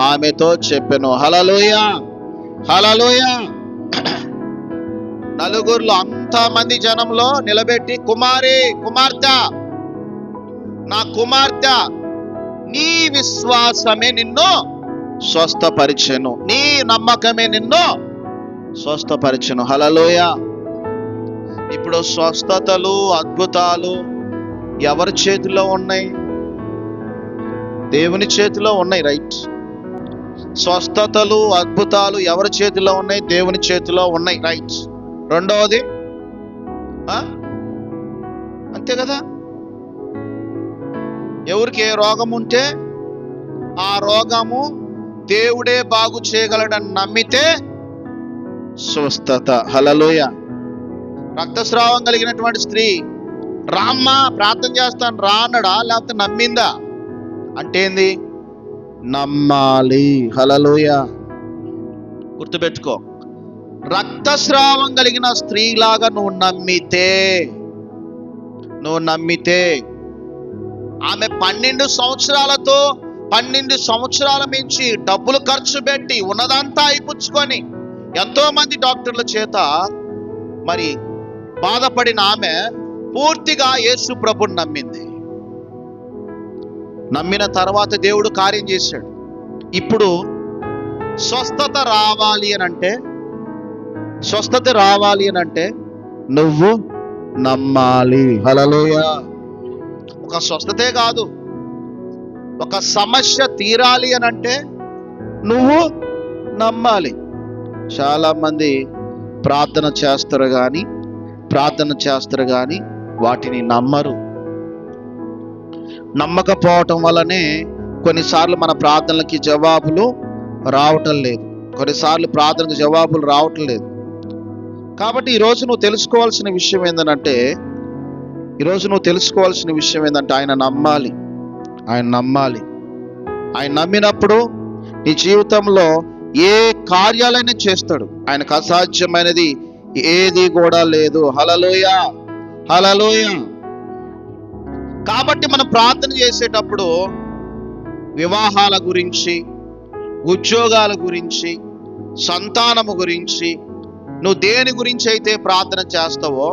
ఆమెతో చెప్పెను. హల్లెలూయా, హల్లెలూయా. నలుగురిలో అంతమంది జనంలో నిలబెట్టి కుమార్తె, నా కుమార్తె, నీ విశ్వాసమే నిన్ను స్వస్థపరిచెను, నీ నమ్మకమే నిన్ను స్వస్థపరిచెను. హల్లెలూయా. ఇప్పుడు స్వస్థతలు, అద్భుతాలు ఎవరి చేతిలో ఉన్నాయి? దేవుని చేతిలో ఉన్నాయి. రైట్. స్వస్థతలు, అద్భుతాలు ఎవరి చేతిలో ఉన్నాయి? దేవుని చేతిలో ఉన్నాయి. రైట్. రెండవది అంతే కదా, ఎవరికి ఏ రోగం ఉంటే ఆ రోగము దేవుడే బాగు చేయగలడని నమ్మితే స్వస్థత. హల్లెలూయా. రక్తస్రావం కలిగినటువంటి స్త్రీ రామ్మా ప్రార్థన చేస్తాను రా అన్నాడా, లేకపోతే నమ్మిందా? అంటే ఏంది? నమ్మాలి. హల్లెలూయా. గుర్తుపెట్టుకో, రక్తస్రావం కలిగిన స్త్రీలాగా నువ్వు నమ్మితే ఆమె 12 సంవత్సరాల మించి డబ్బులు ఖర్చు పెట్టి ఉన్నదంతా అయిపుచ్చుకొని ఎంతో మంది డాక్టర్ల చేత మరి బాధపడిన ఆమె పూర్తిగా యేసు ప్రభుని నమ్మింది. నమ్మిన తర్వాత దేవుడు కార్యం చేశాడు. ఇప్పుడు స్వస్థత రావాలి అని అంటే నువ్వు నమ్మాలి. హల్లెలూయా. ఒక స్వస్థతే కాదు, ఒక సమస్య తీరాలి అని అంటే నువ్వు నమ్మాలి. చాలా మంది ప్రార్థన చేస్తారు కానీ వాటిని నమ్మరు. నమ్మకపోవటం వల్లనే కొన్నిసార్లు మన ప్రార్థనలకి జవాబులు రావటం లేదు. కాబట్టి ఈరోజు నువ్వు తెలుసుకోవాల్సిన విషయం ఏంటంటే ఆయన నమ్మాలి. ఆయన నమ్మినప్పుడు నీ జీవితంలో ఏ కార్యాలైనా చేస్తాడు. ఆయనకు అసాధ్యమైనది ఏది కూడా లేదు. హల్లెలూయా, హల్లెలూయా. కాబట్టి మనం ప్రార్థన చేసేటప్పుడు వివాహాల గురించి, ఉద్యోగాల గురించి, సంతానము గురించి, నువ్వు దేని గురించి అయితే ప్రార్థన చేస్తావో,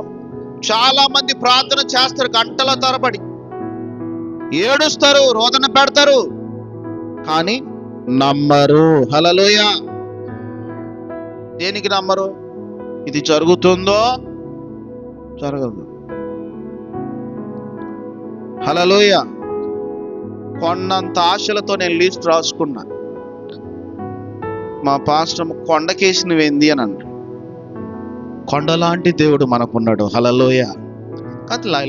చాలా మంది ప్రార్థన చేస్తారు గంటల తరబడి, ఏడుస్తారు, రోదన పెడతారు, కానీ నమ్మరు. హల్లెలూయా. దేనికి నమ్మరు? ఇది జరుగుతుందో జరగదు. హల్లెలూయా. కొండంత ఆశలతో నేను లిస్ట్ రాసుకున్నా. మా పాస్టర్ కొండకేసినవేంది అని అంటారు. కొండలాంటి దేవుడు మనకున్నాడు. హల్లెలూయా. కానీ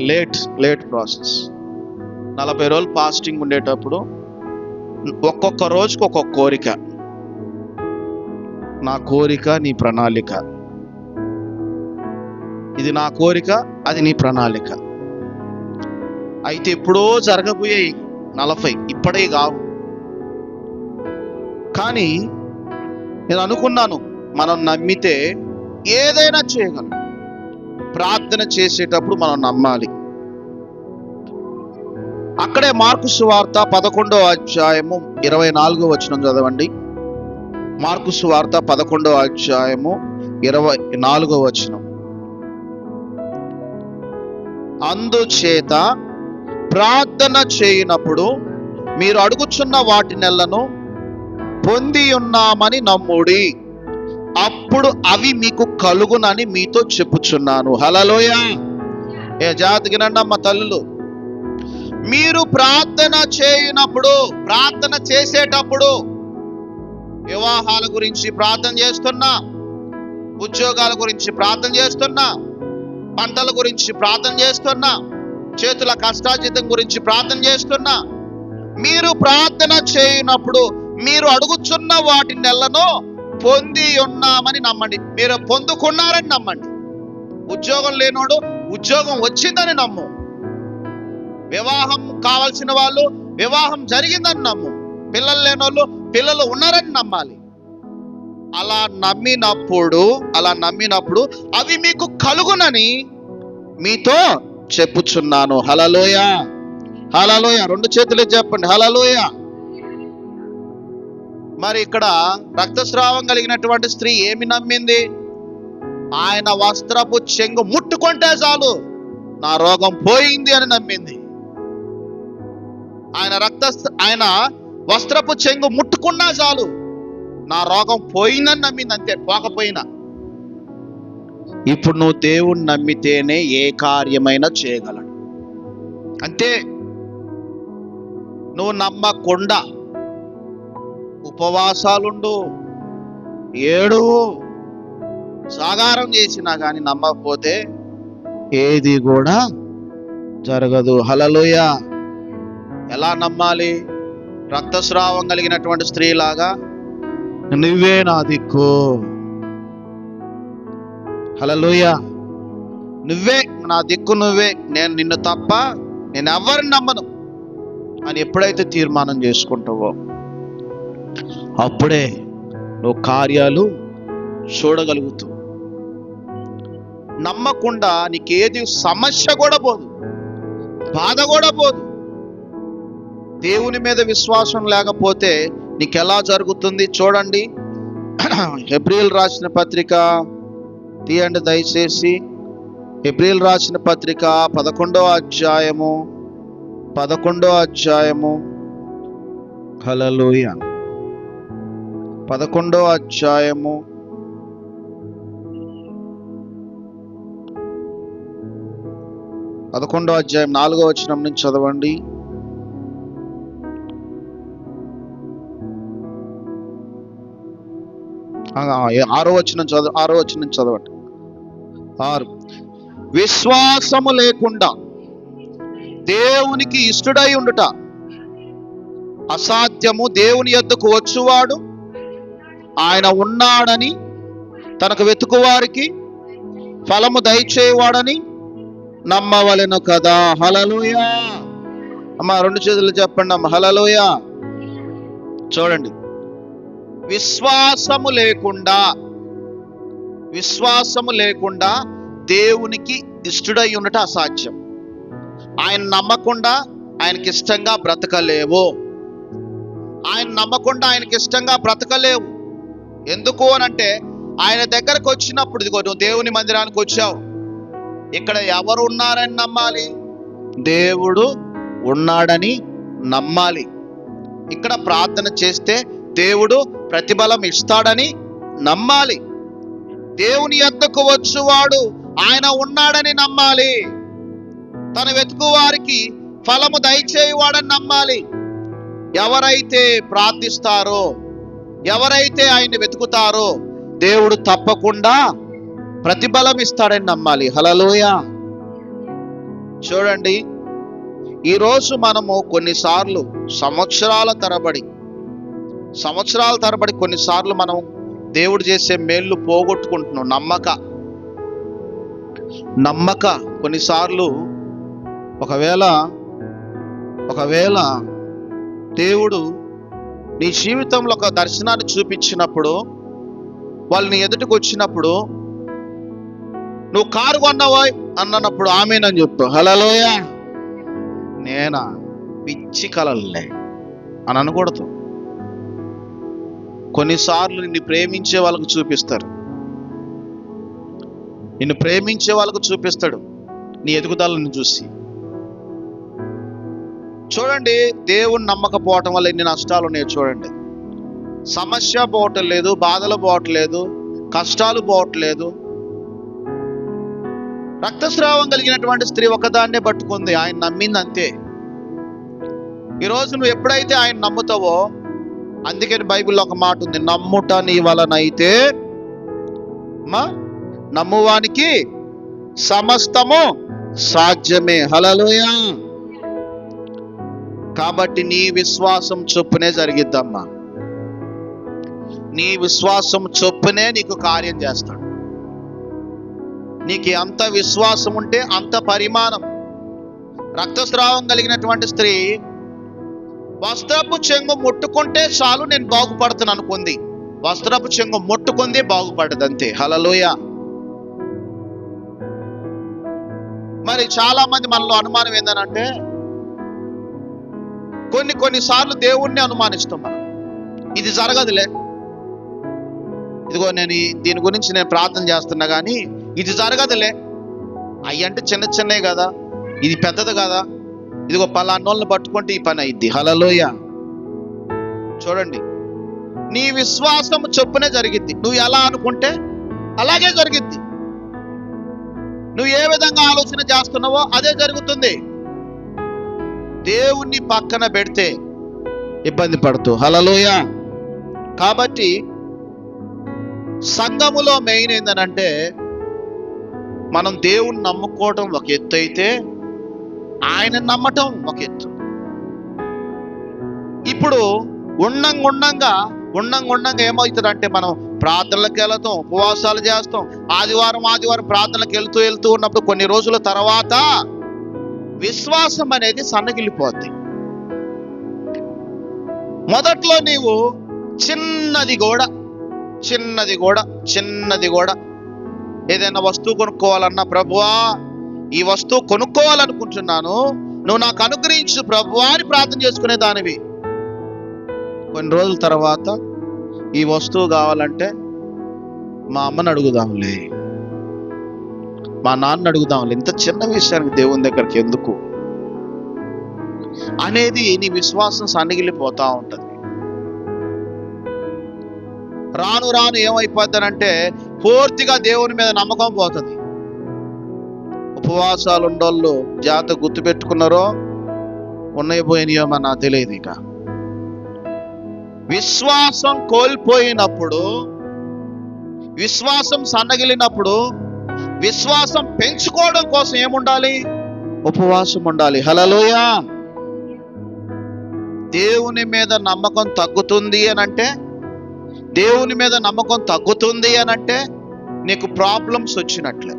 లేట్ ప్రాసెస్. 40 రోజులు ఫాస్టింగ్ ఉండేటప్పుడు ఒక్కొక్క రోజుకి ఒక్కొక్క కోరిక. నా కోరిక నీ ప్రణాళిక, ఇది నా కోరిక, అది నీ ప్రణాళిక. అయితే ఎప్పుడో జరగబోయాయి 40, ఇప్పుడే కావు. కానీ నేను అనుకున్నాను, మనం నమ్మితే ఏదైనా చేయగలం. ప్రార్థన చేసేటప్పుడు మనం నమ్మాలి. అక్కడే మార్కు సువార్త 11వ అధ్యాయము 24వ వచనం చదవండి. మార్కు సువార్త 11వ అధ్యాయము 24వ వచనం. అందుచేత ప్రార్థన చేయనప్పుడు మీరు అడుగుచున్న వాటినెల్లను పొంది ఉన్నామని నమ్ముడి, అప్పుడు అవి మీకు కలుగునని మీతో చెప్పుచున్నాను. హల్లెలూయా. ఏ జాతికినండమ్మ తల్లులు, మీరు ప్రార్థన చేయనప్పుడు, ప్రార్థన చేసేటప్పుడు వివాహాల గురించి ప్రార్థన చేస్తున్నా, ఉద్యోగాల గురించి ప్రార్థన చేస్తున్నా, పంటల గురించి ప్రార్థన చేస్తున్నా, చేతుల కష్టార్జితం గురించి ప్రార్థన చేస్తున్నా, మీరు ప్రార్థన చేయనప్పుడు మీరు అడుగుచున్న వాటినెల్లను పొంది ఉన్నామని నమ్మండి. మీరు పొందుకున్నారని నమ్మండి. ఉద్యోగం లేనోడు ఉద్యోగం వచ్చిందని నమ్ము. వివాహం కావాల్సిన వాళ్ళు వివాహం జరిగిందని నమ్ము. పిల్లలు లేనోళ్ళు పిల్లలు ఉన్నారని నమ్మాలి. అలా నమ్మినప్పుడు అవి మీకు కలుగునని మీతో చెప్పుచున్నాను. హల్లెలూయా. హల్లెలూయా. 2 చేతులు చెప్పండి. హల్లెలూయా. మరి ఇక్కడ రక్తస్రావం కలిగినటువంటి స్త్రీ ఏమి నమ్మింది? ఆయన వస్త్రపు చెంగు ముట్టుకుంటే చాలు నా రోగం పోయింది అని నమ్మింది. ఆయన వస్త్రపు చెంగు ముట్టుకున్నా చాలు నా రోగం పోయిందని నమ్మింది. అంతే, పోకపోయినా. ఇప్పుడు నువ్వు దేవుణ్ణి నమ్మితేనే ఏ కార్యమైనా చేయగలడు. అంతే. నువ్వు నమ్మకుండా ఉపవాసాలుండు, ఏడువు, సాగారం చేసినా కానీ నమ్మకపోతే ఏది కూడా జరగదు. హల్లెలూయా. ఎలా నమ్మాలి? రక్తస్రావం కలిగినటువంటి స్త్రీలాగా నువ్వే నా దిక్కు. హల్లెలూయా. నువ్వే నా దిక్కు, నువ్వే, నేను నిన్ను తప్ప నేను ఎవరిని నమ్మను అని ఎప్పుడైతే తీర్మానం చేసుకుంటావో అప్పుడే నువ్వు కార్యాలు చూడగలుగుతావు. నమ్మకుండా నీకేది సమస్య కూడా పోదు, బాధ కూడా పోదు. దేవుని మీద విశ్వాసం లేకపోతే నీకెలా జరుగుతుంది చూడండి. హెబ్రీయులు రాసిన పత్రిక తీయండి దయచేసి. హెబ్రీయులు రాసిన పత్రిక 11వ అధ్యాయము. హల్లెలూయా. 11వ అధ్యాయము 4వ వచనం నుంచి చదవండి. ఆరో వచనం చదవండి. 6. విశ్వాసము లేకుండా దేవునికి ఇష్టడై ఉండుట అసాధ్యము. దేవుని యొద్దకు వచ్చువాడు ఆయన ఉన్నాడని, తనకు వెతుకువారికి ఫలము దయచేవాడని నమ్మవలెను కదా. హల్లెలూయా. అమ్మ 2 చేతులు చెప్పండి అమ్మ. హల్లెలూయా. చూడండి, విశ్వాసము లేకుండా దేవునికి ఇష్టడై ఉండట అసాధ్యం. ఆయన నమ్మకుండా ఆయనకి ఇష్టంగా బ్రతకలేవు. ఎందుకు అనంటే ఆయన దగ్గరకు వచ్చినప్పుడు, ఇదిగో నువ్వు దేవుని మందిరానికి వచ్చావు, ఇక్కడ ఎవరు ఉన్నారని నమ్మాలి? దేవుడు ఉన్నాడని నమ్మాలి. ఇక్కడ ప్రార్థన చేస్తే దేవుడు ప్రతిఫలం ఇస్తాడని నమ్మాలి. దేవుని యొద్దకు వచ్చువాడు ఆయన ఉన్నాడని నమ్మాలి. తన వెతుకు వారికి ఫలము దయచేయువాడని నమ్మాలి. ఎవరైతే ప్రార్థిస్తారో, ఎవరైతే ఆయన్ని వెతుకుతారో దేవుడు తప్పకుండా ప్రతిఫలం ఇస్తాడని నమ్మాలి. హల్లెలూయా. చూడండి, ఈరోజు మనము కొన్నిసార్లు సంవత్సరాల తరబడి కొన్నిసార్లు మనం దేవుడు చేసే మేళ్ళు పోగొట్టుకుంటున్నాం. నమ్మక కొన్నిసార్లు ఒకవేళ దేవుడు నీ జీవితంలో ఒక దర్శనాన్ని చూపించినప్పుడు, వాళ్ళు నీ ఎదుటికి వచ్చినప్పుడు, నువ్వు కారు కొన్నావా అన్నప్పుడు ఆమేనని చెప్పు. హల్లెలూయా. నేనా? పిచ్చి కలలే అని అనకూడదు. కొన్నిసార్లు నిన్ను ప్రేమించే వాళ్ళకు చూపిస్తాడు నీ ఎదుగుదలను చూసి. చూడండి, దేవుణ్ణి నమ్మకపోవటం వల్ల ఎన్ని నష్టాలు ఉన్నాయో చూడండి. సమస్య పోవటం లేదు, బాధలు పోవట్లేదు, కష్టాలు పోవట్లేదు. రక్తస్రావం కలిగినటువంటి స్త్రీ ఒకదాన్నే పట్టుకుంది, ఆయన నమ్మింది అంతే. ఈరోజు నువ్వు ఎప్పుడైతే ఆయన నమ్ముతావో, అందుకని బైబిల్లో ఒక మాట ఉంది, నమ్ముట నీ వలనైతే నమ్మువానికి సమస్తము సాధ్యమే. హల్లెలూయా. కాబట్టి నీ విశ్వాసం చొప్పునే జరిగిద్దమ్మా. నీ విశ్వాసం చొప్పునే నీకు కార్యం చేస్తాడు. నీకు ఎంత విశ్వాసం ఉంటే అంత పరిమాణం. రక్తస్రావం కలిగినటువంటి స్త్రీ వస్త్రపు చెంగు ముట్టుకుంటే చాలు నేను బాగుపడుతున్నాను అనుకుంది. వస్త్రపు చెంగు ముట్టుకుంది, బాగుపడదు అంతే. హల్లెలూయా. మరి చాలా మంది మనలో అనుమానం ఏందనంటే, కొన్నిసార్లు దేవుణ్ణి అనుమానిస్తాం మనం. ఇది జరగదులే, ఇదిగో నేను దీని గురించి నేను ప్రార్థన చేస్తున్నా కానీ ఇది జరగదులే. అయ్యంటే చిన్నవి కదా, ఇది పెద్దది కదా, ఇదిగో పలానోళ్ళని పట్టుకుంటే ఈ పని అయింది. హల్లెలూయా. చూడండి, నీ విశ్వాసం చొప్పునే జరిగిద్ది. నువ్వు ఎలా అనుకుంటే అలాగే జరిగిద్ది. నువ్వు ఏ విధంగా ఆలోచన చేస్తున్నావో అదే జరుగుతుంది. దేవుణ్ణి పక్కన పెడితే ఇబ్బంది పడుతూ. హల్లెలూయా. కాబట్టి సంఘములో మెయిన్ ఏందనంటే, మనం దేవుణ్ణి నమ్ముకోవటం ఒక ఎత్తు అయితే, ఆయన నమ్మటం ఒక ఎత్తు. ఇప్పుడు ఉండంగా ఏమవుతుందంటే, మనం ప్రార్థనలకు వెళతాం, ఉపవాసాలు చేస్తాం, ఆదివారం ప్రార్థనలకు వెళ్తూ ఉన్నప్పుడు కొన్ని రోజుల తర్వాత విశ్వాసం అనేది సన్నగిల్లిపోద్ది. మొదట్లో నీవు చిన్నది కూడా ఏదైనా వస్తువు కొనుక్కోవాలన్నా, ప్రభువా ఈ వస్తువు కొనుక్కోవాలనుకుంటున్నాను, నువ్వు నాకు అనుగ్రహించు ప్రభువా అని ప్రార్థన చేసుకునే దానివి. కొన్ని రోజుల తర్వాత ఈ వస్తువు కావాలంటే మా అమ్మని అడుగుదాంలే, మా నాన్న అడుగుదాంలే, ఇంత చిన్న విషయానికి దేవుని దగ్గరికి ఎందుకు అనేది నీ విశ్వాసం సన్నగిల్లిపోతా ఉంటది. రాను ఏమైపోతానంటే పూర్తిగా దేవుని మీద నమ్మకం పోతుంది. ఉపవాసాలు ఉండోళ్ళు జాగ్రత్త గుర్తుపెట్టుకున్నారో ఉన్నాయి పోయినాయో మన నాకు తెలియదు. ఇక విశ్వాసం కోల్పోయినప్పుడు, విశ్వాసం సన్నగిలినప్పుడు, విశ్వాసం పెంచుకోవడం కోసం ఏముండాలి? ఉపవాసం ఉండాలి. హల్లెలూయా. దేవుని మీద నమ్మకం తగ్గుతుంది అనంటే నీకు ప్రాబ్లమ్స్ వచ్చినట్లే.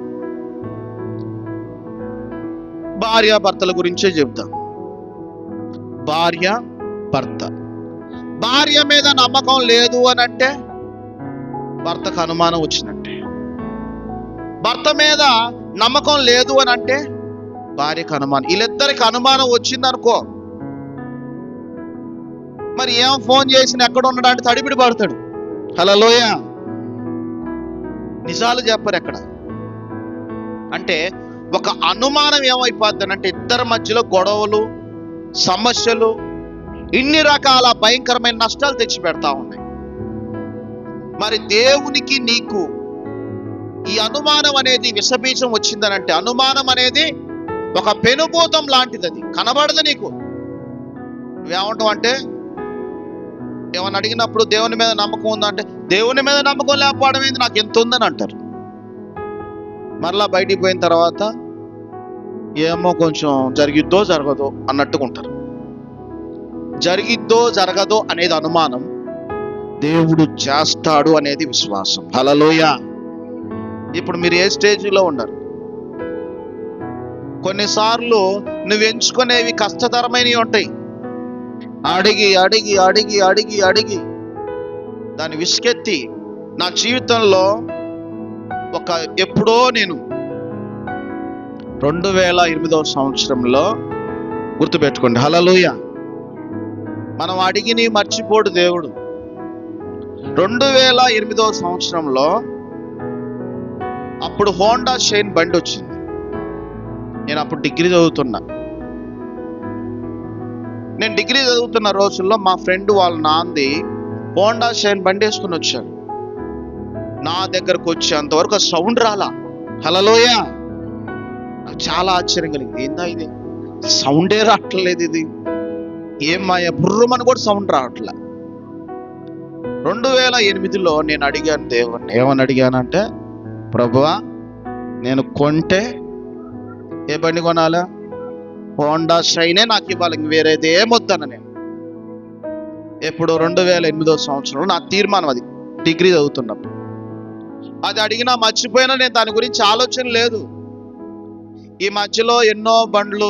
భార్యాభర్తల గురించే చెప్తాం. భార్య మీద నమ్మకం లేదు అనంటే భర్తకు అనుమానం వచ్చినట్టే. భర్త మీద నమ్మకం లేదు అనంటే భార్యకు అనుమానం. వీళ్ళిద్దరికి అనుమానం వచ్చిందనుకో, మరి ఏం ఫోన్ చేసిన ఎక్కడ ఉన్నాడు అంటే తడిపిడి పడతాడు. హల్లెలూయా. నిజాలు చెప్పరు ఎక్కడ. అంటే ఒక అనుమానం ఏమైపోద్ది ఇద్దరి మధ్యలో గొడవలు, సమస్యలు, ఇన్ని రకాల భయంకరమైన నష్టాలు తెచ్చి పెడతా ఉన్నాయి. మరి దేవునికి నీకు ఈ అనుమానం అనేది విషబీజం వచ్చిందనంటే, అనుమానం అనేది ఒక పెనుభూతం లాంటిది, అది కనబడదు నీకు. నువ్వేమంటావు అంటే, ఏమని అడిగినప్పుడు దేవుని మీద నమ్మకం ఉందంటే, దేవుని మీద నమ్మకం లేకపోవడం ఏంది, నాకు ఎంత ఉందని అంటారు. మరలా బయటికి పోయిన తర్వాత ఏమో కొంచెం జరిగిద్దో జరగదో అన్నట్టుకుంటారు. జరిగిద్దో జరగదో అనేది అనుమానం, దేవుడు చేస్తాడు అనేది విశ్వాసం. హల్లెలూయా. ఇప్పుడు మీరు ఏ స్టేజ్లో ఉన్నారు? కొన్నిసార్లు నువ్వు ఎంచుకునేవి కష్టతరమైనవి ఉంటాయి. అడిగి అడిగి అడిగి అడిగి అడిగి దాన్ని విసుకెత్తి, నా జీవితంలో ఎప్పుడో నేను 2008వ సంవత్సరంలో, గుర్తుపెట్టుకోండి, హల్లెలూయా, మనం అడిగిని మర్చిపోడు దేవుడు. 2008వ సంవత్సరంలో అప్పుడు హోండా షైన్ బండి వచ్చింది. నేను అప్పుడు డిగ్రీ చదువుతున్నా. నేను డిగ్రీ చదువుతున్న రోజుల్లో మా ఫ్రెండ్ వాళ్ళ నాంది హోండా షైన్ బండి వేసుకుని వచ్చాడు. నా దగ్గరకు వచ్చేంతవరకు సౌండ్ రాలా. హల్లెలూయా. నాకు చాలా ఆశ్చర్యం కలిగింది. ఏందా ఇది, సౌండే రావట్లేదు, ఇది ఏం మాయ, బుర్రమని కూడా సౌండ్ రావట్లే. 2008లో నేను అడిగాను దేవుణ్ణి. ఏమని అడిగానంటే, ప్రభువా, నేను కొంటే ఏ బండి కొనాలా? హోండా షైనే నాకు ఇవ్వాలి, ఇంక వేరేది ఏమొద్దన్న. నేను ఎప్పుడు 2008వ సంవత్సరంలో నా తీర్మానం అది, డిగ్రీ చదువుతున్నప్పుడు. అది అడిగినా మర్చిపోయినా నేను దాని గురించి ఆలోచన లేదు. ఈ మధ్యలో ఎన్నో బండ్లు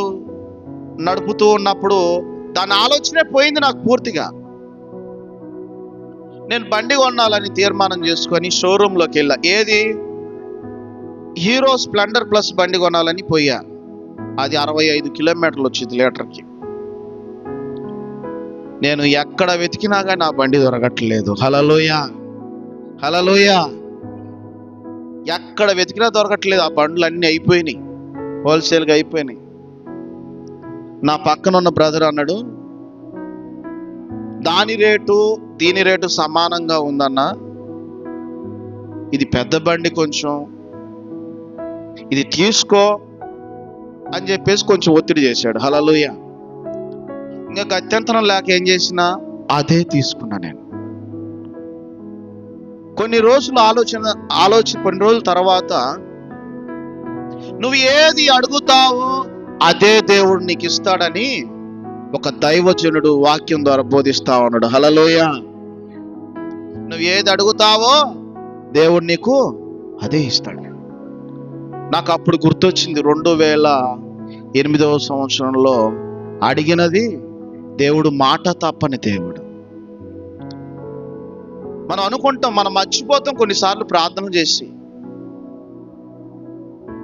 నడుపుతూ ఉన్నప్పుడు దాని ఆలోచనే పోయింది నాకు పూర్తిగా. నేను బండి కొనాలని తీర్మానం చేసుకొని షోరూంలోకి వెళ్ళా. ఏది? హీరో స్ప్లెండర్ ప్లస్ బండి కొనాలని పోయా. అది 65 కిలోమీటర్లు వచ్చింది లీటర్కి. నేను ఎక్కడ వెతికినా కానీ నా బండి దొరకట్లేదు. హల్లెలూయా, హల్లెలూయా. ఎక్కడ వెతికినా దొరకట్లేదు. ఆ బండ్లు అన్నీ అయిపోయినాయి, హోల్సేల్గా అయిపోయినాయి. నా పక్కన ఉన్న బ్రదర్ అన్నాడు, దాని రేటు దీని రేటు సమానంగా ఉందన్న, ఇది పెద్ద బండి, కొంచెం ఇది తీసుకో అని చెప్పేసి కొంచెం ఒత్తిడి చేశాడు. హల్లెలూయా. ఇంకా గత్యంతరం లేక ఏం చేసినా అదే తీసుకున్నా నేను. కొన్ని రోజులు కొన్ని రోజుల తర్వాత నువ్వు ఏది అడుగుతావో అదే దేవుడు నీకు ఇస్తాడని ఒక దైవజనుడు వాక్యం ద్వారా బోధిస్తా ఉన్నాడు. హల్లెలూయా. నువ్వు ఏది అడుగుతావో దేవుడు నీకు అదే ఇస్తాడు. నాకు అప్పుడు గుర్తొచ్చింది, 2008వ సంవత్సరంలో అడిగినది దేవుడు మాట తప్పని దేవుడు. మనం అనుకుంటాం, మనం మర్చిపోతాం కొన్నిసార్లు ప్రార్థన చేసి.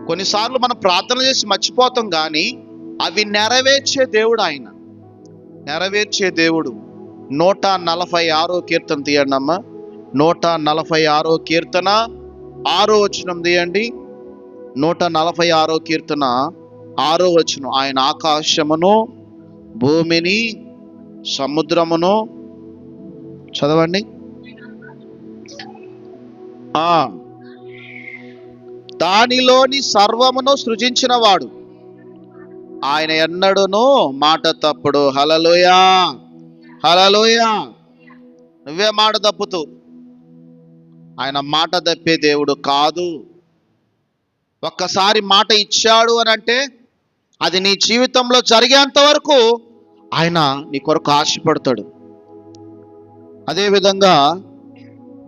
కొన్నిసార్లు మనం ప్రార్థన చేసి మర్చిపోతాం, కానీ అవి నెరవేర్చే దేవుడు ఆయన. నెరవేర్చే దేవుడు. 146వ కీర్తన తీయండి అమ్మ. 146వ కీర్తన 6వ వచనం తీయండి. 146వ కీర్తన 6వ వచనం. ఆయన ఆకాశమును, భూమిని, సముద్రమును, చదవండి. దానిలోని సర్వమును సృజించిన వాడు, ఆయన ఎన్నడూను మాట తప్పుడు. హల్లెలూయా, హల్లెలూయా. నువ్వే మాట తప్పుతూ, ఆయన మాట తప్పే దేవుడు కాదు. ఒక్కసారి మాట ఇచ్చాడు అని అంటే అది నీ జీవితంలో జరిగేంత వరకు ఆయన నీ కొరకు ఆశపడతాడు. అదేవిధంగా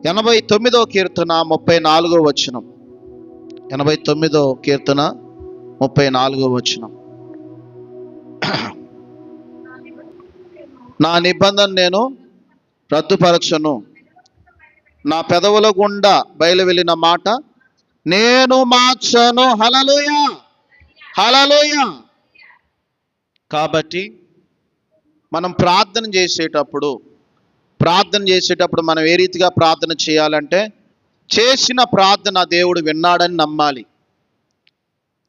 89వ కీర్తన 34వ వచనం. 89వ కీర్తన 34వ వచనం. నా నిబంధన నేను రద్దుపరచను, నా పెదవుల గుండా బయలు వెళ్ళిన మాట నేను మార్చను. హల్లెలూయా, హల్లెలూయా. కాబట్టి మనం ప్రార్థన చేసేటప్పుడు ప్రార్థన చేసేటప్పుడు మనం ఏ రీతిగా ప్రార్థన చేయాలంటే, చేసిన ప్రార్థన దేవుడు విన్నాడని నమ్మాలి.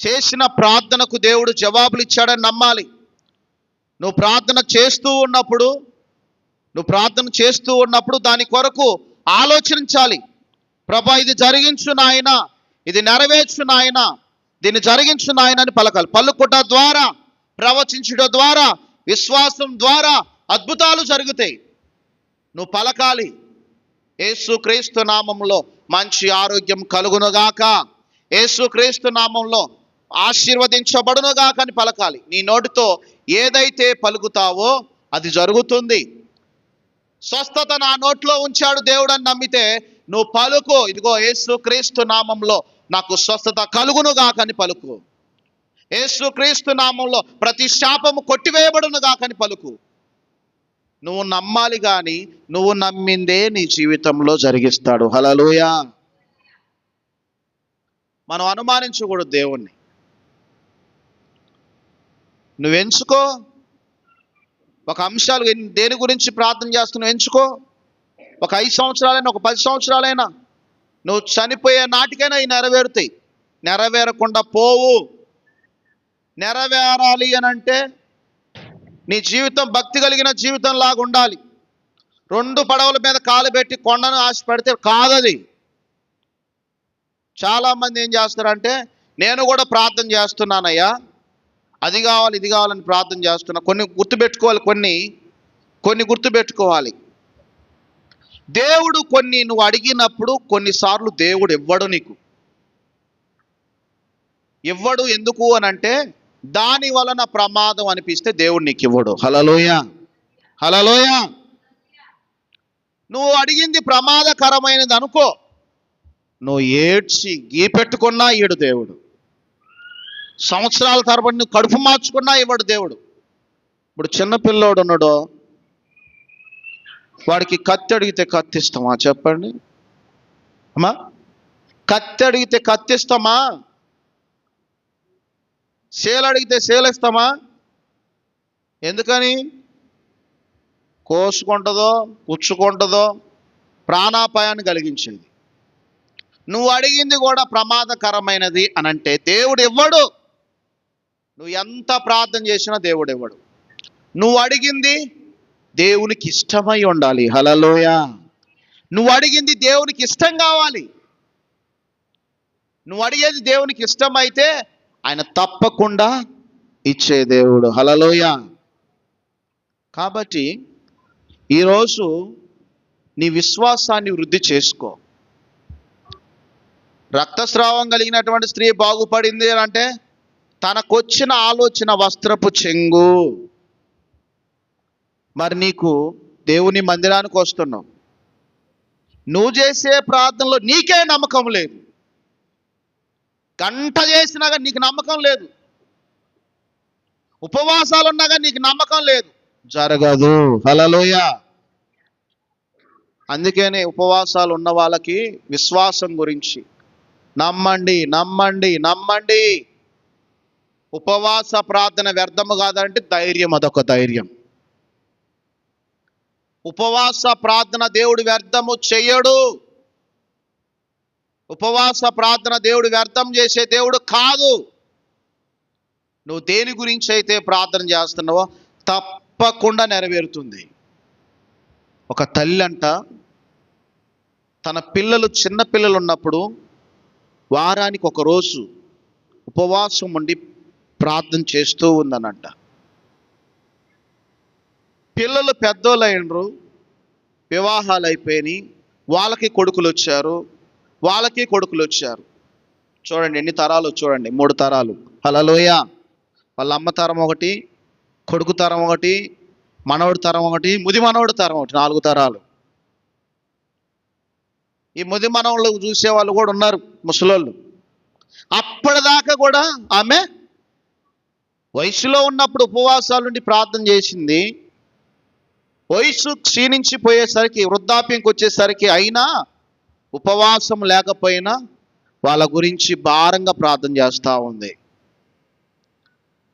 చేసిన ప్రార్థనకు దేవుడు జవాబులు ఇచ్చాడని నమ్మాలి. నువ్వు ప్రార్థన చేస్తూ ఉన్నప్పుడు దాని కొరకు ఆలోచించాలి. ప్రభా, ఇది జరిగించు నాయనా, ఇది నెరవేర్చు నాయనా, దీన్ని జరిగించు నాయనా అని పలకాలి. పలుకుట ద్వారా, ప్రవచించుట ద్వారా, విశ్వాసం ద్వారా అద్భుతాలు జరుగుతాయి. నువ్వు పలకాలి. యేసుక్రీస్తు నామంలో మంచి ఆరోగ్యం కలుగునుగాక, యేసుక్రీస్తు నామంలో ఆశీర్వదించబడునుగాక అని పలకాలి. నీ నోటితో ఏదైతే పలుకుతావో అది జరుగుతుంది. స్వస్థత నా నోట్లో ఉంచాడు దేవుడు అని నమ్మితే నువ్వు పలుకు, ఇదిగో యేసుక్రీస్తు నామంలో నాకు స్వస్థత కలుగునుగాక అని పలుకు. యేసుక్రీస్తు నామంలో ప్రతి శాపము కొట్టివేయబడునుగాక అని పలుకు. నువ్వు నమ్మాలి, కానీ నువ్వు నమ్మిందే నీ జీవితంలో జరిగిస్తాడు. హల్లెలూయా. మనం అనుమానించకూడదు దేవుణ్ణి. నువ్వు ఎంచుకో. ఒక అంశాలు దేని గురించి ప్రార్థన చేస్తున్నావు ఎంచుకో. ఒక 5 సంవత్సరాలైనా, ఒక 10 సంవత్సరాలైనా, నువ్వు చనిపోయే నాటికైనా ఇవి నెరవేరుతాయి. నెరవేరకుండా పోవు. నెరవేరాలి అని అంటే నీ జీవితం భక్తి కలిగిన జీవితం లాగా ఉండాలి. 2 పడవల మీద కాలు పెట్టి కొండను ఆశ పెడితే కాదది. చాలామంది ఏం చేస్తారంటే, నేను కూడా ప్రార్థన చేస్తున్నానయ్యా, అది కావాలి ఇది కావాలని ప్రార్థన చేస్తున్నా. కొన్ని గుర్తుపెట్టుకోవాలి. దేవుడు కొన్ని నువ్వు అడిగినప్పుడు కొన్నిసార్లు దేవుడు ఇవ్వడు. నీకు ఇవ్వడు. ఎందుకు అని అంటే, దాని వలన ప్రమాదం అనిపిస్తే దేవుడు నీకు ఇవ్వడు. హల్లెలూయా, హల్లెలూయా. నువ్వు అడిగింది ప్రమాదకరమైనది అనుకో, నువ్వు ఏడ్చి గీపెట్టుకున్నా ఈడు దేవుడు. సంవత్సరాల తరబడి నువ్వు కడుపు మార్చుకున్నా ఇవ్వడు దేవుడు. ఇప్పుడు చిన్నపిల్లోడు ఉన్నాడు, వాడికి కత్తి అడిగితే కత్తిస్తామా చెప్పండి అమ్మా? కత్తి అడిగితే కత్తిస్తామా? సేలు అడిగితే సేలేస్తామా? ఎందుకని? కోసుకుంటుందో, పుచ్చుకుంటుందో, ప్రాణాపాయాన్ని కలిగించేది. నువ్వు అడిగింది కూడా ప్రమాదకరమైనది అని అంటే దేవుడు ఇవ్వడు. నువ్వు ఎంత ప్రార్థన చేసినా దేవుడు ఇవ్వడు. నువ్వు అడిగింది దేవునికి ఇష్టమై ఉండాలి. హల్లెలూయా. నువ్వు అడిగింది దేవునికి ఇష్టం కావాలి. నువ్వు అడిగేది దేవునికి ఇష్టమైతే ఆయన తప్పకుండా ఇచ్చే దేవుడు. హల్లెలూయా. కాబట్టి ఈరోజు నీ విశ్వాసాన్ని వృద్ధి చేసుకో. రక్తస్రావం కలిగినటువంటి స్త్రీ బాగుపడింది అని అంటే తనకొచ్చిన ఆలోచన వస్త్రపు చెంగు. మరి నీకు దేవుని మందిరానికి వస్తున్నావు, నువ్వు చేసే ప్రార్థనలో నీకే నమ్మకం లేదు. గంట చేసినా కానీ నీకు నమ్మకం లేదు. ఉపవాసాలు ఉన్నా కానీ నీకు నమ్మకం లేదు. జరగదు. హల్లెలూయా. అందుకనే ఉపవాసాలు ఉన్న వాళ్ళకి విశ్వాసం గురించి నమ్మండి, నమ్మండి, నమ్మండి. ఉపవాస ప్రార్థన వ్యర్థము కాదంటే ధైర్యం, అదొక ధైర్యం. ఉపవాస ప్రార్థన దేవుడు వ్యర్థము చెయ్యడు. ఉపవాస ప్రార్థన దేవుడు వ్యర్థం చేసే దేవుడు కాదు. నువ్వు దేని గురించి అయితే ప్రార్థన చేస్తున్నావో తప్పకుండా నెరవేరుతుంది. ఒక తల్లి అంట తన చిన్న పిల్లలు ఉన్నప్పుడు వారానికి ఒక రోజు ఉపవాసం ఉండి ప్రార్థన చేస్తూ ఉందనంట. పిల్లలు పెద్దోళ్ళు అయినరు, వివాహాలు అయిపోయినాయి, వాళ్ళకి కొడుకులు వచ్చారు. చూడండి ఎన్ని తరాలు, చూడండి 3 తరాలు. హల్లెలూయా. వాళ్ళ అమ్మ తరం ఒకటి, కొడుకు తరం ఒకటి, మనవడి తరం ఒకటి, ముది మనవడి తరం ఒకటి, 4 తరాలు. ఈ ముది మనవళ్ళు చూసేవాళ్ళు కూడా ఉన్నారు, ముసలోళ్ళు. అప్పటిదాకా కూడా ఆమె వయసులో ఉన్నప్పుడు ఉపవాసాల నుండి ప్రార్థన చేసింది. వయసు క్షీణించిపోయేసరికి, వృద్ధాప్యంకి వచ్చేసరికి అయినా ఉపవాసం లేకపోయినా వాళ్ళ గురించి భారంగా ప్రార్థన చేస్తూ ఉంది.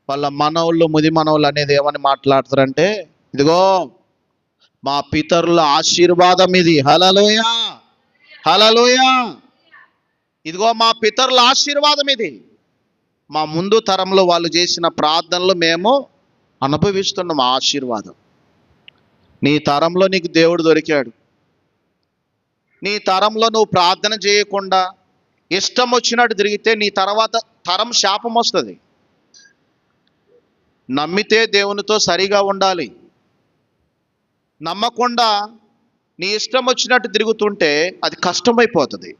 వాళ్ళ మనవుళ్ళు, ముది మనవుళ్ళు అనేది ఏమని మాట్లాడతారంటే, ఇదిగో మా పితరుల ఆశీర్వాదం ఇది. హల్లెలూయా, హల్లెలూయా. ఇదిగో మా పితరుల ఆశీర్వాదం ఇది. మా ముందు తరంలో వాళ్ళు చేసిన ప్రార్థనలు మేము అనుభవిస్తున్నాం ఆ ఆశీర్వాదం. నీ తరంలో నీకు దేవుడు దొరికాడు. నీ తరంలో నువ్వు ప్రార్థన చేయకుండా ఇష్టం వచ్చినట్టు తిరిగితే నీ తర్వాత తరం శాపం వస్తుంది. నమ్మితే దేవునితో సరిగా ఉండాలి. నమ్మకుండా నీ ఇష్టం వచ్చినట్టు తిరుగుతుంటే అది కష్టమైపోతుంది.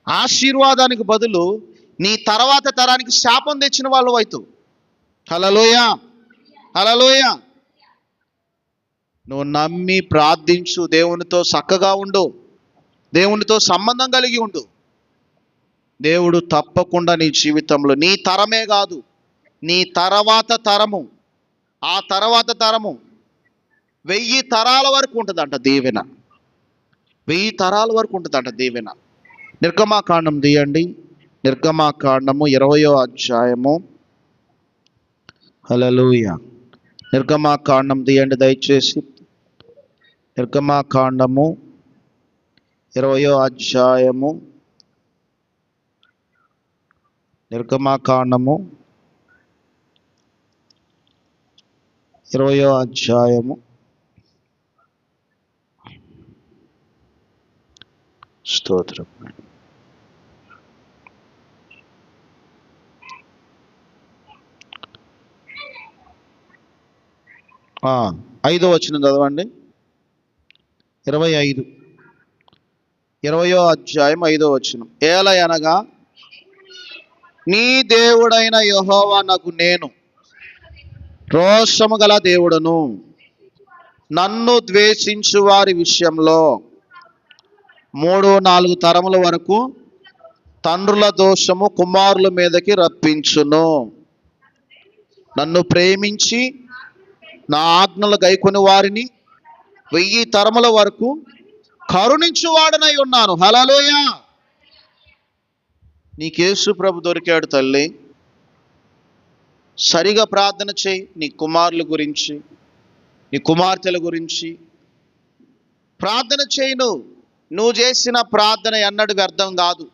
ఆశీర్వాదానికి బదులు నీ తర్వాత తరానికి శాపం తెచ్చిన వాళ్ళు అవుతావు. హల్లెలూయా, హల్లెలూయా. నువ్వు నమ్మి ప్రార్థించు, దేవునితో చక్కగా ఉండు, దేవునితో సంబంధం కలిగి ఉండు. దేవుడు తప్పకుండా నీ జీవితంలో, నీ తరమే కాదు, నీ తర్వాత తరము, ఆ తర్వాత తరము 1000 తరాల వరకు ఉంటుందంట దీవెన. 1000 తరాల వరకు ఉంటుందంట దీవెన. నిర్గమాకాండం తీయండి, నిర్గమాకాండము 20వ అధ్యాయము. హల్లెలూయా. నిర్గమాకాండం తీయండి దయచేసి. నిర్గమాకాండము 20వ అధ్యాయము. నిర్గమాకాండము 20వ అధ్యాయము. స్తోత్రం. 5వ వచనం చదవండి. 25, 20వ అధ్యాయం 5వ వచనం. ఏలయనగా నీ దేవుడైన యెహోవానగు నేను రోషము గల దేవుడను, నన్ను ద్వేషించు వారి విషయంలో 3-4 తరముల వరకు తండ్రుల దోషము కుమారుల మీదకి రప్పించును. నన్ను ప్రేమించి నా ఆజ్ఞలు గైకొని వారిని 1000 తరముల వరకు కరుణించువాడనై ఉన్నాను. హల్లెలూయా. నీకు యేసు ప్రభు దొరికాడు తల్లి. సరిగా ప్రార్థన చేయి. నీ కుమారుల గురించి, నీ కుమార్తెల గురించి ప్రార్థన చేయి. నువ్వు చేసిన ప్రార్థన ఎన్నడూ వ్యర్థం కాదు.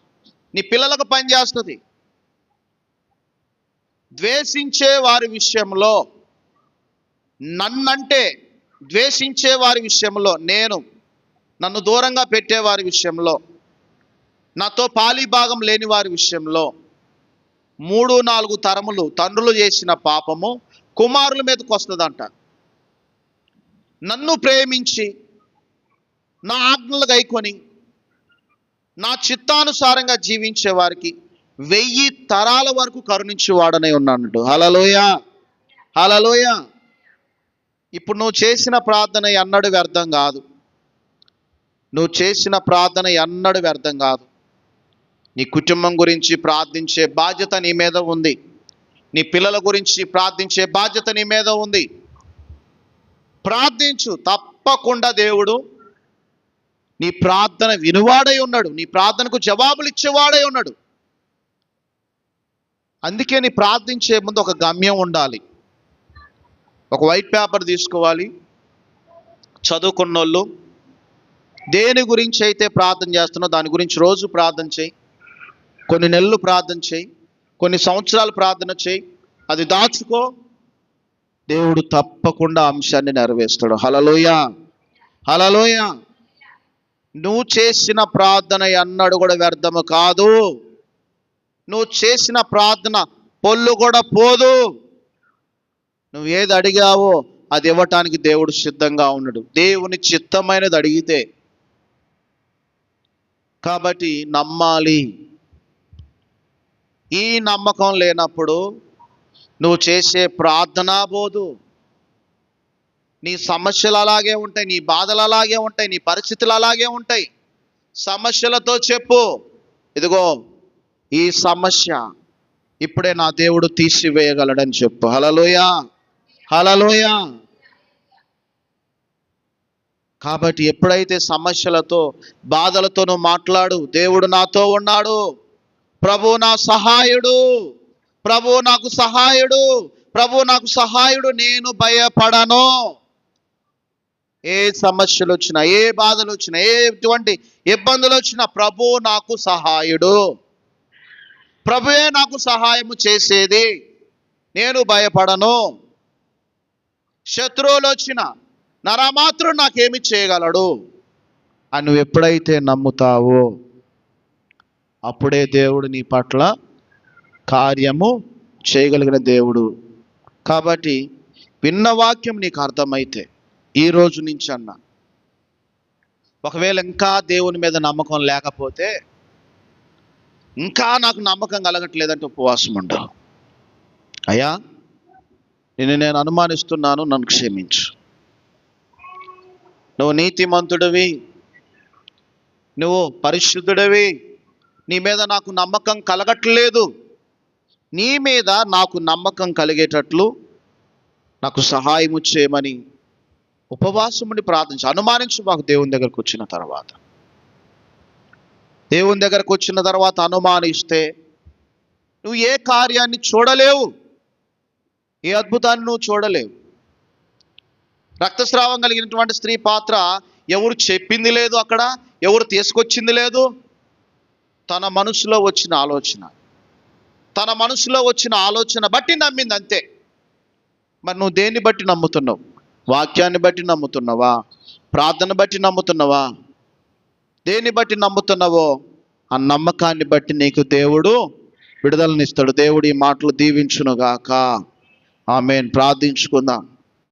నీ పిల్లలకు పనిచేస్తుంది. ద్వేషించే వారి విషయంలో, నన్నంటే ద్వేషించే వారి విషయంలో, నన్ను దూరంగా పెట్టేవారి విషయంలో, నాతో పాలిభాగం లేని వారి విషయంలో 3-4 తరములు తండ్రులు చేసిన పాపము కుమారుల మీదకి వస్తుందంట. నన్ను ప్రేమించి నా ఆజ్ఞలు గైకొని నా చిత్తానుసారంగా జీవించే వారికి 1000 తరాల వరకు కరుణించేవాడనే ఉన్నాడు. హల్లెలూయా, హల్లెలూయా. ఇప్పుడు నువ్వు చేసిన ప్రార్థన ఎన్నడూ వ్యర్థం కాదు. నువ్వు చేసిన ప్రార్థన ఎన్నడూ వ్యర్థం కాదు. నీ కుటుంబం గురించి ప్రార్థించే బాధ్యత నీ మీద ఉంది. నీ పిల్లల గురించి ప్రార్థించే బాధ్యత నీ మీద ఉంది. ప్రార్థించు. తప్పకుండా దేవుడు నీ ప్రార్థన వినువాడై ఉన్నాడు. నీ ప్రార్థనకు జవాబులు ఇచ్చేవాడై ఉన్నాడు. అందుకే నీ ప్రార్థించే ముందు ఒక గమ్యం ఉండాలి. ఒక వైట్ పేపర్ తీసుకోవాలి. చదువుకున్నోళ్ళు దేని గురించి అయితే ప్రార్థన చేస్తున్నావు దాని గురించి రోజు ప్రార్థన చేయి. కొన్ని నెలలు ప్రార్థన చేయి, కొన్ని సంవత్సరాలు ప్రార్థన చేయి. అది దాచుకో. దేవుడు తప్పకుండా అంశాన్ని నెరవేరుస్తాడు. హల్లెలూయా, హల్లెలూయా. నువ్వు చేసిన ప్రార్థన ఎన్నడూ కూడా వ్యర్థము కాదు. నువ్వు చేసిన ప్రార్థన పొల్లు కూడా పోదు. నువ్వు ఏది అడిగావో అది ఇవ్వటానికి దేవుడు సిద్ధంగా ఉన్నాడు. దేవుని చిత్తమైనది అడిగితే. కాబట్టి నమ్మాలి. ఈ నమ్మకం లేనప్పుడు నువ్వు చేసే ప్రార్థన పోదు. నీ సమస్యలు అలాగే ఉంటాయి, నీ బాధలు అలాగే ఉంటాయి, నీ పరిస్థితులు అలాగే ఉంటాయి. సమస్యలతో చెప్పు, ఇదిగో ఈ సమస్య ఇప్పుడే నా దేవుడు తీసివేయగలడని చెప్పు. హల్లెలూయా, హల్లెలూయా. కాబట్టి ఎప్పుడైతే సమస్యలతో బాధలతో నువ్వు మాట్లాడు, దేవుడు నాతో ఉన్నాడు, ప్రభు నా సహాయుడు, ప్రభు నాకు సహాయుడు, ప్రభు నాకు సహాయుడు, నేను భయపడను. ఏ సమస్యలు వచ్చినా, ఏ బాధలు వచ్చినా, ఎటువంటి ఇబ్బందులు వచ్చినా ప్రభు నాకు సహాయుడు, ప్రభువే నాకు సహాయము చేసేది, నేను భయపడను. శత్రువులు వచ్చిన నరమాత్రుడు నాకేమి చేయగలడు అని నువ్వు ఎప్పుడైతే నమ్ముతావో అప్పుడే దేవుడు నీ పట్ల కార్యము చేయగలిగిన దేవుడు. కాబట్టి విన్న వాక్యం నీకు అర్థమైతే ఈ రోజు నుంచి అన్న, ఒకవేళ ఇంకా దేవుని మీద నమ్మకం లేకపోతే, ఇంకా నాకు నమ్మకం కలగట్లేదంటే ఉపవాసం ఉండవు. అయ్యా, నేను అనుమానిస్తున్నాను, నన్ను క్షమించు. నువ్వు నీతిమంతుడివి, నువ్వు పరిశుద్ధుడివి, నీ మీద నాకు నమ్మకం కలగట్లేదు, నీ మీద నాకు నమ్మకం కలిగేటట్లు నాకు సహాయము చేయమని ఉపవాసముని ప్రార్థించి అనుమానించు. మాకు దేవుని దగ్గరకు వచ్చిన తర్వాత అనుమానిస్తే నువ్వు ఏ కార్యాన్ని చూడలేవు, ఏ అద్భుతాన్ని నువ్వు చూడలేవు. రక్తస్రావం కలిగినటువంటి స్త్రీ పాత్ర ఎవరు చెప్పింది లేదు, అక్కడ ఎవరు తీసుకొచ్చింది లేదు. తన మనసులో వచ్చిన ఆలోచన బట్టి నమ్మింది అంతే. మరి నువ్వు దేన్ని బట్టి నమ్ముతున్నావు? వాక్యాన్ని బట్టి నమ్ముతున్నావా? ప్రార్థన బట్టి నమ్ముతున్నావా? దేన్ని బట్టి నమ్ముతున్నావో ఆ నమ్మకాన్ని బట్టి నీకు దేవుడు విడుదలనిస్తాడు. దేవుడు ఈ మాటలు దీవించునుగాక. ఆమేన్. ప్రార్థించుకుందాం.